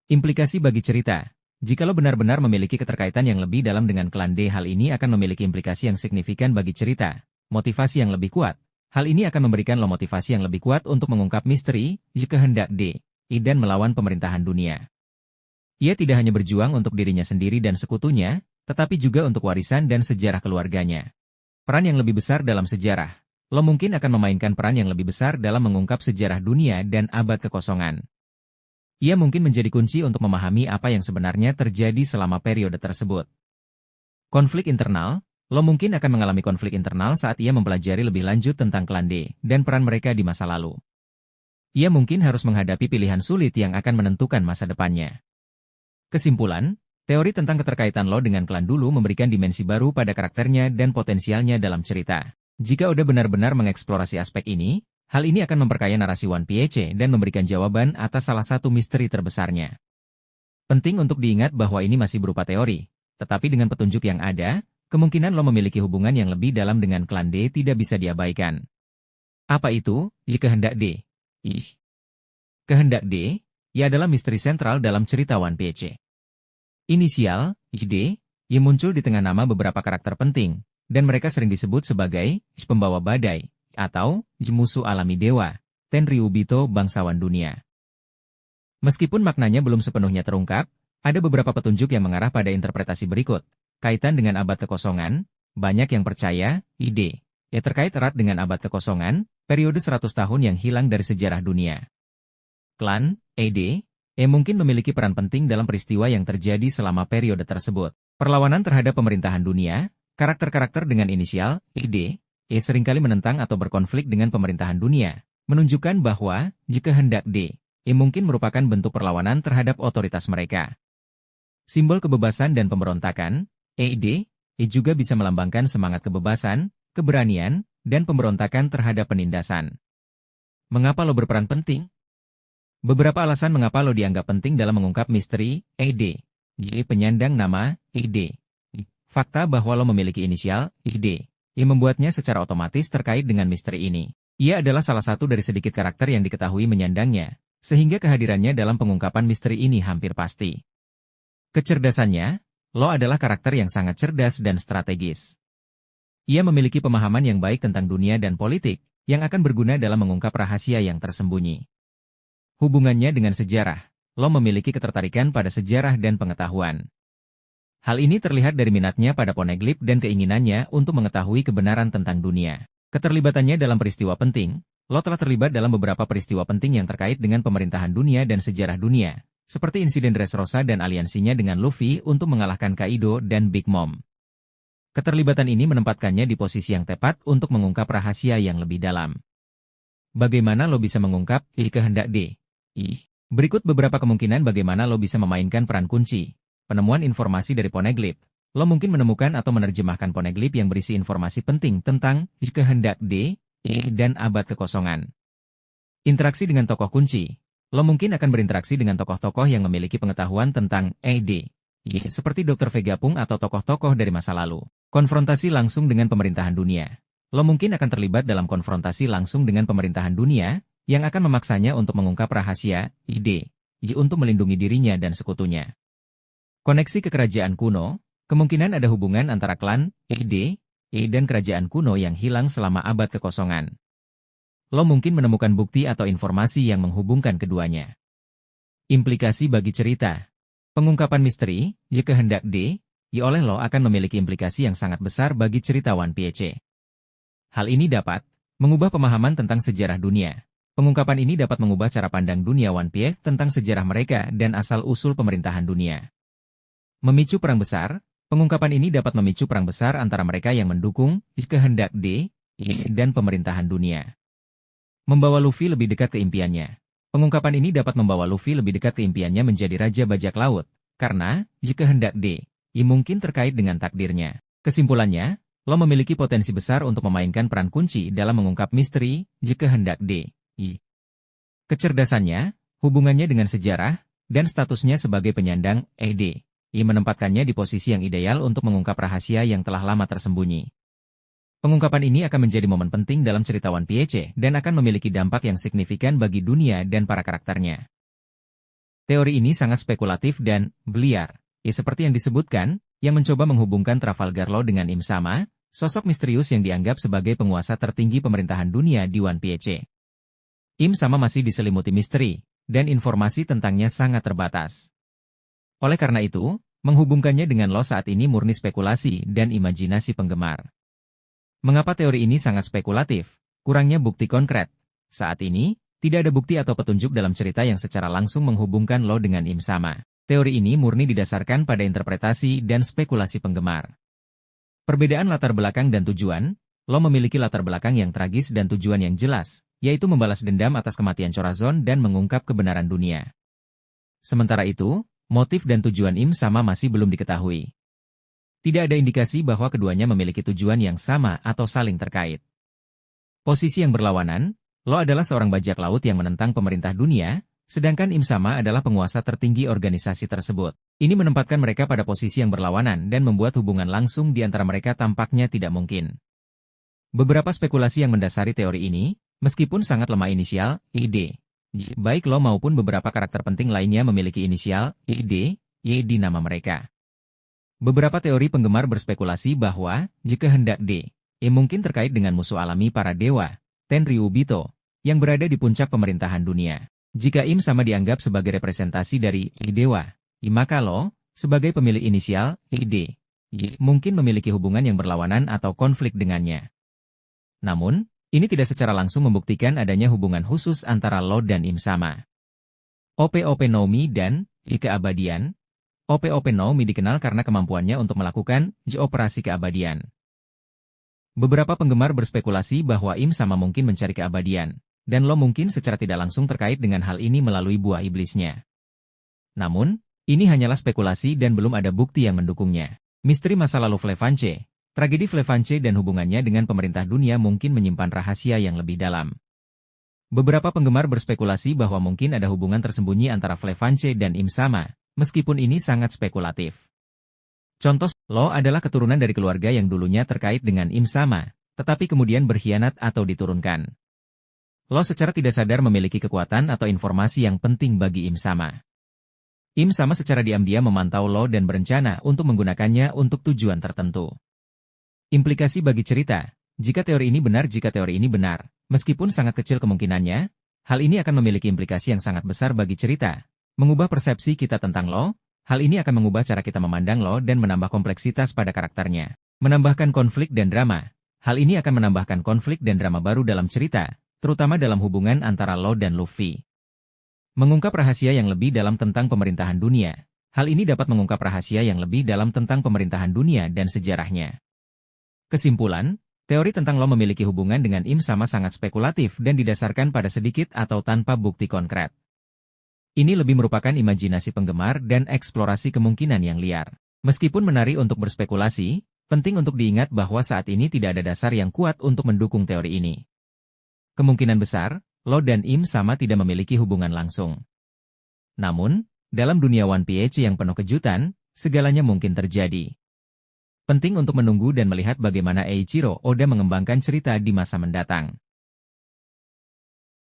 Implikasi bagi cerita. Jika Lo benar-benar memiliki keterkaitan yang lebih dalam dengan klan D, hal ini akan memiliki implikasi yang signifikan bagi cerita. Motivasi yang lebih kuat. Hal ini akan memberikan Lo motivasi yang lebih kuat untuk mengungkap misteri, kehendak D, dan melawan pemerintahan dunia. Ia tidak hanya berjuang untuk dirinya sendiri dan sekutunya, tetapi juga untuk warisan dan sejarah keluarganya. Peran yang lebih besar dalam sejarah. Lo mungkin akan memainkan peran yang lebih besar dalam mengungkap sejarah dunia dan abad kekosongan. Ia mungkin menjadi kunci untuk memahami apa yang sebenarnya terjadi selama periode tersebut. Konflik internal. Lo mungkin akan mengalami konflik internal saat ia mempelajari lebih lanjut tentang klan D dan peran mereka di masa lalu. Ia mungkin harus menghadapi pilihan sulit yang akan menentukan masa depannya. Kesimpulan, teori tentang keterkaitan Lo dengan klan dulu memberikan dimensi baru pada karakternya dan potensialnya dalam cerita. Jika udah benar-benar mengeksplorasi aspek ini, hal ini akan memperkaya narasi One Piece dan memberikan jawaban atas salah satu misteri terbesarnya. Penting untuk diingat bahwa ini masih berupa teori, tetapi dengan petunjuk yang ada, kemungkinan Lo memiliki hubungan yang lebih dalam dengan klan D tidak bisa diabaikan. Apa itu, kehendak D? Kehendak D, ia adalah misteri sentral dalam cerita One Piece. Inisial, D, yang muncul di tengah nama beberapa karakter penting, dan mereka sering disebut sebagai pembawa badai, atau musuh alami dewa, Tenryubito bangsawan dunia. Meskipun maknanya belum sepenuhnya terungkap, ada beberapa petunjuk yang mengarah pada interpretasi berikut. Kaitan dengan abad kekosongan, banyak yang percaya, D, terkait erat dengan abad kekosongan, periode 100 tahun yang hilang dari sejarah dunia. Klan, ED, mungkin memiliki peran penting dalam peristiwa yang terjadi selama periode tersebut. Perlawanan terhadap pemerintahan dunia, karakter-karakter dengan inisial ED, seringkali menentang atau berkonflik dengan pemerintahan dunia, menunjukkan bahwa, jika hendak D, mungkin merupakan bentuk perlawanan terhadap otoritas mereka. Simbol kebebasan dan pemberontakan, ED, juga bisa melambangkan semangat kebebasan, keberanian, dan pemberontakan terhadap penindasan. Mengapa lo berperan penting? Beberapa alasan mengapa lo dianggap penting dalam mengungkap misteri ED. Penyandang nama ED. Fakta bahwa lo memiliki inisial ED, membuatnya secara otomatis terkait dengan misteri ini. Ia adalah salah satu dari sedikit karakter yang diketahui menyandangnya, sehingga kehadirannya dalam pengungkapan misteri ini hampir pasti. Kecerdasannya, lo adalah karakter yang sangat cerdas dan strategis. Ia memiliki pemahaman yang baik tentang dunia dan politik, yang akan berguna dalam mengungkap rahasia yang tersembunyi. Hubungannya dengan sejarah, lo memiliki ketertarikan pada sejarah dan pengetahuan. Hal ini terlihat dari minatnya pada Poneglyph dan keinginannya untuk mengetahui kebenaran tentang dunia. Keterlibatannya dalam peristiwa penting, lo telah terlibat dalam beberapa peristiwa penting yang terkait dengan pemerintahan dunia dan sejarah dunia, seperti insiden Dressrosa dan aliansinya dengan Luffy untuk mengalahkan Kaido dan Big Mom. Keterlibatan ini menempatkannya di posisi yang tepat untuk mengungkap rahasia yang lebih dalam. Bagaimana lo bisa mengungkap kehendak D? Berikut beberapa kemungkinan bagaimana lo bisa memainkan peran kunci. Penemuan informasi dari Poneglyph. Lo mungkin menemukan atau menerjemahkan Poneglyph yang berisi informasi penting tentang kehendak D, dan abad kekosongan. Interaksi dengan tokoh kunci. Lo mungkin akan berinteraksi dengan tokoh-tokoh yang memiliki pengetahuan tentang ED, seperti Dr. Vegapunk atau tokoh-tokoh dari masa lalu. Konfrontasi langsung dengan pemerintahan dunia. Lo mungkin akan terlibat dalam konfrontasi langsung dengan pemerintahan dunia, yang akan memaksanya untuk mengungkap rahasia ED, untuk melindungi dirinya dan sekutunya. Koneksi ke kerajaan kuno, kemungkinan ada hubungan antara klan ED, dan kerajaan kuno yang hilang selama abad kekosongan. Lo mungkin menemukan bukti atau informasi yang menghubungkan keduanya. Implikasi bagi cerita. Pengungkapan misteri, kehendak D, oleh lo akan memiliki implikasi yang sangat besar bagi cerita One Piece. Hal ini dapat mengubah pemahaman tentang sejarah dunia. Pengungkapan ini dapat mengubah cara pandang dunia One Piece tentang sejarah mereka dan asal-usul pemerintahan dunia. Memicu perang besar, pengungkapan ini dapat memicu perang besar antara mereka yang mendukung kehendak D, dan pemerintahan dunia. Membawa Luffy lebih dekat ke impiannya. Pengungkapan ini dapat membawa Luffy lebih dekat ke impiannya menjadi Raja Bajak Laut, karena kehendak D, mungkin terkait dengan takdirnya. Kesimpulannya, lo memiliki potensi besar untuk memainkan peran kunci dalam mengungkap misteri kehendak D. Kecerdasannya, hubungannya dengan sejarah, dan statusnya sebagai penyandang ED, menempatkannya di posisi yang ideal untuk mengungkap rahasia yang telah lama tersembunyi. Pengungkapan ini akan menjadi momen penting dalam cerita One Piece dan akan memiliki dampak yang signifikan bagi dunia dan para karakternya. Teori ini sangat spekulatif dan liar, seperti yang disebutkan, yang mencoba menghubungkan Trafalgar Law dengan Im Sama, sosok misterius yang dianggap sebagai penguasa tertinggi pemerintahan dunia di One Piece. Im Sama masih diselimuti misteri, dan informasi tentangnya sangat terbatas. Oleh karena itu, menghubungkannya dengan Law saat ini murni spekulasi dan imajinasi penggemar. Mengapa teori ini sangat spekulatif? Kurangnya bukti konkret. Saat ini, tidak ada bukti atau petunjuk dalam cerita yang secara langsung menghubungkan Law dengan Im Sama. Teori ini murni didasarkan pada interpretasi dan spekulasi penggemar. Perbedaan latar belakang dan tujuan, Law memiliki latar belakang yang tragis dan tujuan yang jelas, yaitu membalas dendam atas kematian Chorazon dan mengungkap kebenaran dunia. Sementara itu, motif dan tujuan Im Sama masih belum diketahui. Tidak ada indikasi bahwa keduanya memiliki tujuan yang sama atau saling terkait. Posisi yang berlawanan, Law adalah seorang bajak laut yang menentang pemerintah dunia, sedangkan Im Sama adalah penguasa tertinggi organisasi tersebut. Ini menempatkan mereka pada posisi yang berlawanan dan membuat hubungan langsung di antara mereka tampaknya tidak mungkin. Beberapa spekulasi yang mendasari teori ini, meskipun sangat lemah inisial, ED. Baik Law maupun beberapa karakter penting lainnya memiliki inisial, ED, di nama mereka. Beberapa teori penggemar berspekulasi bahwa, kehendak D, mungkin terkait dengan musuh alami para dewa, Tenryubito, yang berada di puncak pemerintahan dunia. Jika Im Sama dianggap sebagai representasi dari dewa, maka Law, sebagai pemilik inisial, ED, mungkin memiliki hubungan yang berlawanan atau konflik dengannya. Namun, ini tidak secara langsung membuktikan adanya hubungan khusus antara Law dan Im Sama. OP-OP Nomi dan keabadian. OP-OP Nomi dikenal karena kemampuannya untuk melakukan operasi keabadian. Beberapa penggemar berspekulasi bahwa Im Sama mungkin mencari keabadian, dan lo mungkin secara tidak langsung terkait dengan hal ini melalui buah iblisnya. Namun, ini hanyalah spekulasi dan belum ada bukti yang mendukungnya. Misteri masa lalu Flevanche, tragedi Flevanche dan hubungannya dengan pemerintah dunia mungkin menyimpan rahasia yang lebih dalam. Beberapa penggemar berspekulasi bahwa mungkin ada hubungan tersembunyi antara Flevanche dan Im Sama, meskipun ini sangat spekulatif. Contoh, Lo adalah keturunan dari keluarga yang dulunya terkait dengan Im Sama, tetapi kemudian berkhianat atau diturunkan. Lo secara tidak sadar memiliki kekuatan atau informasi yang penting bagi Im Sama. Im Sama secara diam-diam memantau Lo dan berencana untuk menggunakannya untuk tujuan tertentu. Implikasi bagi cerita, jika teori ini benar, meskipun sangat kecil kemungkinannya, hal ini akan memiliki implikasi yang sangat besar bagi cerita, mengubah persepsi kita tentang Lo. Hal ini akan mengubah cara kita memandang Lo dan menambah kompleksitas pada karakternya. Menambahkan konflik dan drama. Hal ini akan menambahkan konflik dan drama baru dalam cerita, terutama dalam hubungan antara Lo dan Luffy. Mengungkap rahasia yang lebih dalam tentang pemerintahan dunia. Hal ini dapat mengungkap rahasia yang lebih dalam tentang pemerintahan dunia dan sejarahnya. Kesimpulan, teori tentang Lo memiliki hubungan dengan Im Sama sangat spekulatif dan didasarkan pada sedikit atau tanpa bukti konkret. Ini lebih merupakan imajinasi penggemar dan eksplorasi kemungkinan yang liar. Meskipun menarik untuk berspekulasi, penting untuk diingat bahwa saat ini tidak ada dasar yang kuat untuk mendukung teori ini. Kemungkinan besar, Lo dan Im Sama tidak memiliki hubungan langsung. Namun, dalam dunia One Piece yang penuh kejutan, segalanya mungkin terjadi. Penting untuk menunggu dan melihat bagaimana Eiichiro Oda mengembangkan cerita di masa mendatang.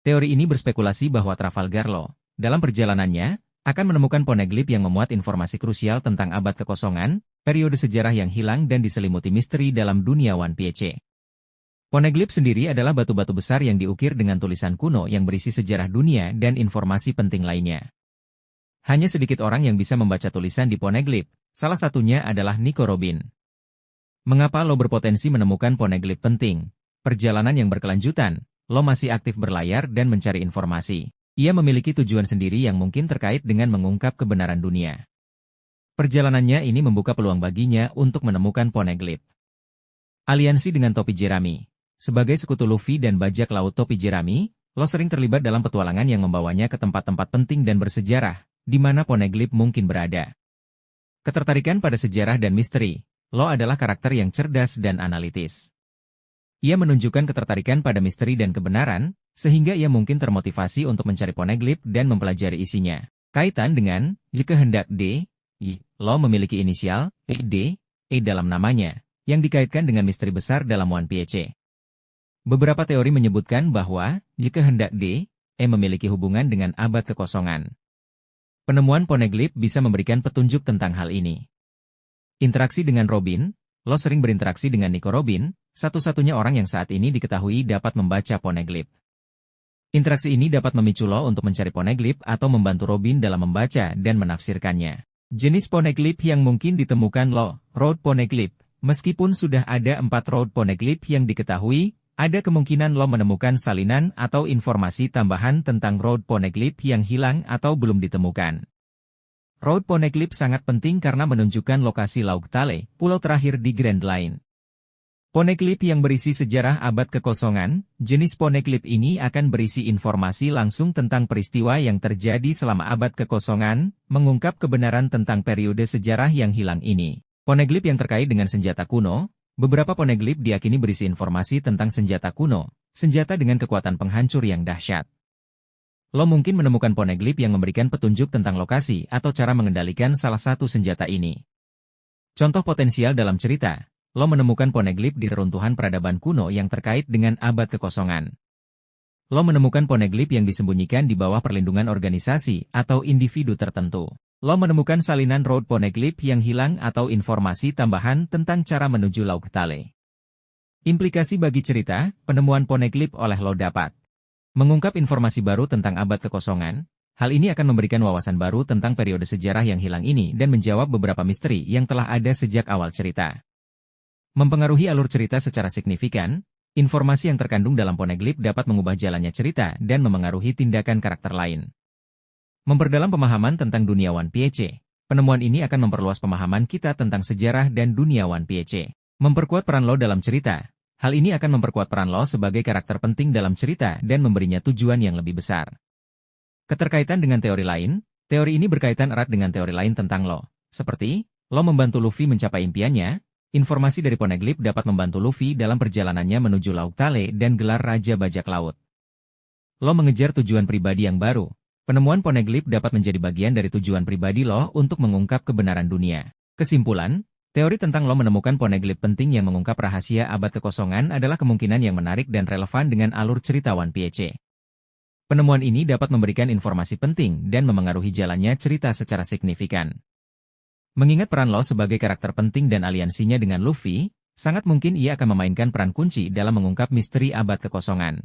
Teori ini berspekulasi bahwa Trafalgar Law, dalam perjalanannya, akan menemukan poneglyph yang memuat informasi krusial tentang abad kekosongan, periode sejarah yang hilang dan diselimuti misteri dalam dunia One Piece. Poneglyph sendiri adalah batu-batu besar yang diukir dengan tulisan kuno yang berisi sejarah dunia dan informasi penting lainnya. Hanya sedikit orang yang bisa membaca tulisan di poneglyph, salah satunya adalah Nico Robin. Mengapa Lo berpotensi menemukan poneglyph penting? Perjalanan yang berkelanjutan, Lo masih aktif berlayar dan mencari informasi. Ia memiliki tujuan sendiri yang mungkin terkait dengan mengungkap kebenaran dunia. Perjalanannya ini membuka peluang baginya untuk menemukan poneglyph. Aliansi dengan Topi Jerami. Sebagai sekutu Luffy dan bajak laut Topi Jerami, Lo sering terlibat dalam petualangan yang membawanya ke tempat-tempat penting dan bersejarah, di mana poneglyph mungkin berada. Ketertarikan pada sejarah dan misteri, Lo adalah karakter yang cerdas dan analitis. Ia menunjukkan ketertarikan pada misteri dan kebenaran, sehingga ia mungkin termotivasi untuk mencari poneglyph dan mempelajari isinya. Kaitan dengan kehendak D, Lo memiliki inisial D, dalam namanya, yang dikaitkan dengan misteri besar dalam One Piece. Beberapa teori menyebutkan bahwa kehendak D, memiliki hubungan dengan abad kekosongan. Penemuan poneglyph bisa memberikan petunjuk tentang hal ini. Interaksi dengan Robin, Lo sering berinteraksi dengan Nico Robin, satu-satunya orang yang saat ini diketahui dapat membaca poneglyph. Interaksi ini dapat memicu Lo untuk mencari poneglyph atau membantu Robin dalam membaca dan menafsirkannya. Jenis poneglyph yang mungkin ditemukan Lo, Road Poneglyph. Meskipun sudah ada 4 Road Poneglyph yang diketahui, ada kemungkinan Lo menemukan salinan atau informasi tambahan tentang Road Poneglyph yang hilang atau belum ditemukan. Road Poneglyph sangat penting karena menunjukkan lokasi Laut Tale, pulau terakhir di Grand Line. Poneglyph yang berisi sejarah abad kekosongan, jenis poneglyph ini akan berisi informasi langsung tentang peristiwa yang terjadi selama abad kekosongan, mengungkap kebenaran tentang periode sejarah yang hilang ini. Poneglyph yang terkait dengan senjata kuno, beberapa poneglyph diyakini berisi informasi tentang senjata kuno, senjata dengan kekuatan penghancur yang dahsyat. Lo mungkin menemukan poneglyph yang memberikan petunjuk tentang lokasi atau cara mengendalikan salah satu senjata ini. Contoh potensial dalam cerita, Lo menemukan poneglyph di reruntuhan peradaban kuno yang terkait dengan abad kekosongan. Lo menemukan poneglyph yang disembunyikan di bawah perlindungan organisasi atau individu tertentu. Lo menemukan salinan Road Poneglyph yang hilang atau informasi tambahan tentang cara menuju Laut Tale. Implikasi bagi cerita, penemuan poneglyph oleh Lo dapat mengungkap informasi baru tentang abad kekosongan. Hal ini akan memberikan wawasan baru tentang periode sejarah yang hilang ini dan menjawab beberapa misteri yang telah ada sejak awal cerita. Mempengaruhi alur cerita secara signifikan, informasi yang terkandung dalam poneglyph dapat mengubah jalannya cerita dan memengaruhi tindakan karakter lain. Memperdalam pemahaman tentang dunia One Piece. Penemuan ini akan memperluas pemahaman kita tentang sejarah dan dunia One Piece. Memperkuat peran Law dalam cerita. Hal ini akan memperkuat peran Law sebagai karakter penting dalam cerita dan memberinya tujuan yang lebih besar. Keterkaitan dengan teori lain. Teori ini berkaitan erat dengan teori lain tentang Law. Seperti, Law membantu Luffy mencapai impiannya. Informasi dari Poneglyph dapat membantu Luffy dalam perjalanannya menuju Laut Tale dan gelar Raja Bajak Laut. Law mengejar tujuan pribadi yang baru. Penemuan Poneglyph dapat menjadi bagian dari tujuan pribadi Law untuk mengungkap kebenaran dunia. Kesimpulan, teori tentang Law menemukan Poneglyph penting yang mengungkap rahasia abad kekosongan adalah kemungkinan yang menarik dan relevan dengan alur cerita One Piece. Penemuan ini dapat memberikan informasi penting dan memengaruhi jalannya cerita secara signifikan. Mengingat peran Law sebagai karakter penting dan aliansinya dengan Luffy, sangat mungkin ia akan memainkan peran kunci dalam mengungkap misteri abad kekosongan.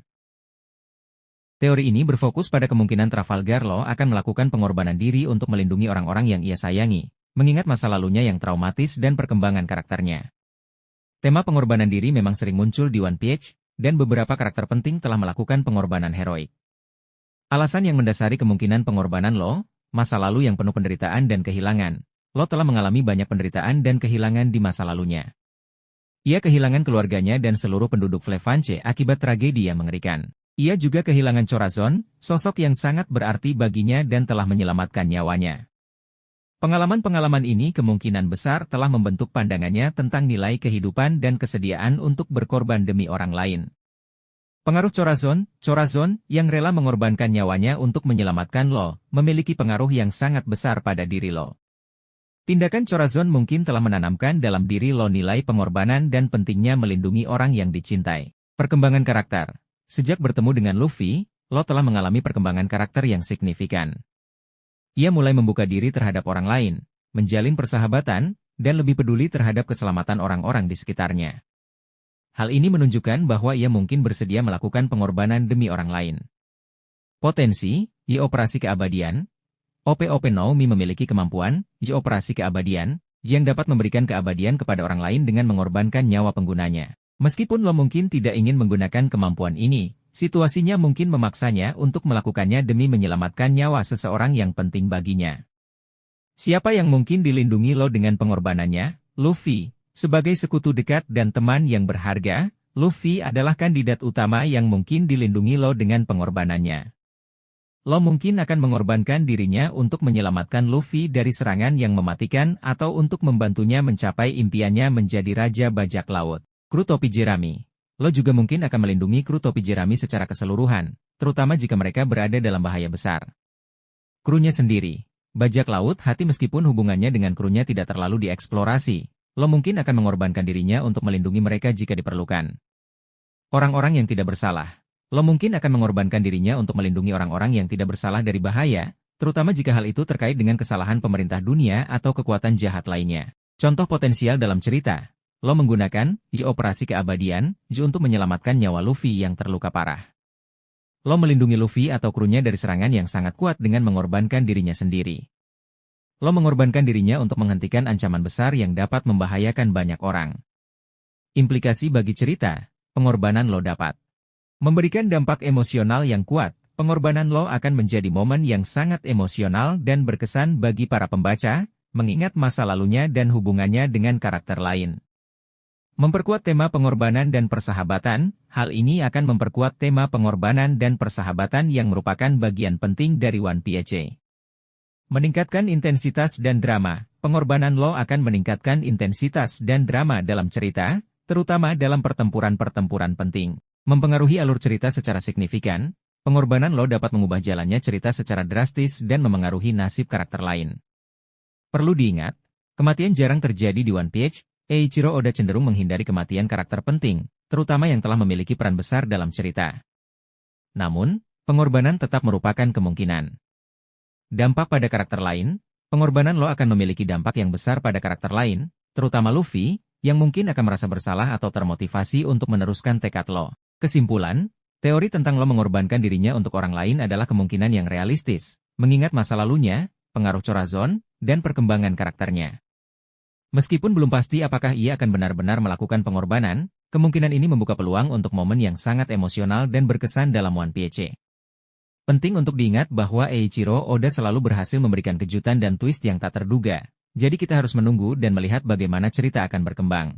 Teori ini berfokus pada kemungkinan Trafalgar Law akan melakukan pengorbanan diri untuk melindungi orang-orang yang ia sayangi, mengingat masa lalunya yang traumatis dan perkembangan karakternya. Tema pengorbanan diri memang sering muncul di One Piece, dan beberapa karakter penting telah melakukan pengorbanan heroik. Alasan yang mendasari kemungkinan pengorbanan Law, masa lalu yang penuh penderitaan dan kehilangan. Law telah mengalami banyak penderitaan dan kehilangan di masa lalunya. Ia kehilangan keluarganya dan seluruh penduduk Flevanche akibat tragedi yang mengerikan. Ia juga kehilangan Chorazon, sosok yang sangat berarti baginya dan telah menyelamatkan nyawanya. Pengalaman-pengalaman ini kemungkinan besar telah membentuk pandangannya tentang nilai kehidupan dan kesediaan untuk berkorban demi orang lain. Pengaruh Chorazon yang rela mengorbankan nyawanya untuk menyelamatkan Law, memiliki pengaruh yang sangat besar pada diri Law. Tindakan Chorazon mungkin telah menanamkan dalam diri Law nilai pengorbanan dan pentingnya melindungi orang yang dicintai. Perkembangan karakter. Sejak bertemu dengan Luffy, Law telah mengalami perkembangan karakter yang signifikan. Ia mulai membuka diri terhadap orang lain, menjalin persahabatan, dan lebih peduli terhadap keselamatan orang-orang di sekitarnya. Hal ini menunjukkan bahwa ia mungkin bersedia melakukan pengorbanan demi orang lain. Potensi, Yi Operasi Keabadian. OP-OP No Mi memiliki kemampuan, Yi Operasi Keabadian, yang dapat memberikan keabadian kepada orang lain dengan mengorbankan nyawa penggunanya. Meskipun Law mungkin tidak ingin menggunakan kemampuan ini, situasinya mungkin memaksanya untuk melakukannya demi menyelamatkan nyawa seseorang yang penting baginya. Siapa yang mungkin dilindungi Law dengan pengorbanannya? Luffy. Sebagai sekutu dekat dan teman yang berharga, Luffy adalah kandidat utama yang mungkin dilindungi Law dengan pengorbanannya. Law mungkin akan mengorbankan dirinya untuk menyelamatkan Luffy dari serangan yang mematikan atau untuk membantunya mencapai impiannya menjadi Raja Bajak Laut. Kru Topi Jerami. Law juga mungkin akan melindungi kru Topi Jerami secara keseluruhan, terutama jika mereka berada dalam bahaya besar. Krunya sendiri. Bajak Laut Hati meskipun hubungannya dengan krunya tidak terlalu dieksplorasi, Law mungkin akan mengorbankan dirinya untuk melindungi mereka jika diperlukan. Orang-orang yang tidak bersalah. Law mungkin akan mengorbankan dirinya untuk melindungi orang-orang yang tidak bersalah dari bahaya, terutama jika hal itu terkait dengan kesalahan pemerintah dunia atau kekuatan jahat lainnya. Contoh potensial dalam cerita. Law menggunakan Yi Operasi Keabadian, Yi untuk menyelamatkan nyawa Luffy yang terluka parah. Law melindungi Luffy atau krunya dari serangan yang sangat kuat dengan mengorbankan dirinya sendiri. Law mengorbankan dirinya untuk menghentikan ancaman besar yang dapat membahayakan banyak orang. Implikasi bagi cerita, pengorbanan Law dapat memberikan dampak emosional yang kuat. Pengorbanan Law akan menjadi momen yang sangat emosional dan berkesan bagi para pembaca, mengingat masa lalunya dan hubungannya dengan karakter lain. Memperkuat tema pengorbanan dan persahabatan, hal ini akan memperkuat tema pengorbanan dan persahabatan yang merupakan bagian penting dari One Piece. Meningkatkan intensitas dan drama, pengorbanan Law akan meningkatkan intensitas dan drama dalam cerita, terutama dalam pertempuran-pertempuran penting. Mempengaruhi alur cerita secara signifikan, pengorbanan Law dapat mengubah jalannya cerita secara drastis dan memengaruhi nasib karakter lain. Perlu diingat, kematian jarang terjadi di One Piece. Eiichiro Oda cenderung menghindari kematian karakter penting, terutama yang telah memiliki peran besar dalam cerita. Namun, pengorbanan tetap merupakan kemungkinan. Dampak pada karakter lain, pengorbanan Law akan memiliki dampak yang besar pada karakter lain, terutama Luffy, yang mungkin akan merasa bersalah atau termotivasi untuk meneruskan tekad Law. Kesimpulan, teori tentang Law mengorbankan dirinya untuk orang lain adalah kemungkinan yang realistis, mengingat masa lalunya, pengaruh Chorazon, dan perkembangan karakternya. Meskipun belum pasti apakah ia akan benar-benar melakukan pengorbanan, kemungkinan ini membuka peluang untuk momen yang sangat emosional dan berkesan dalam One Piece. Penting untuk diingat bahwa Eiichiro Oda selalu berhasil memberikan kejutan dan twist yang tak terduga, jadi kita harus menunggu dan melihat bagaimana cerita akan berkembang.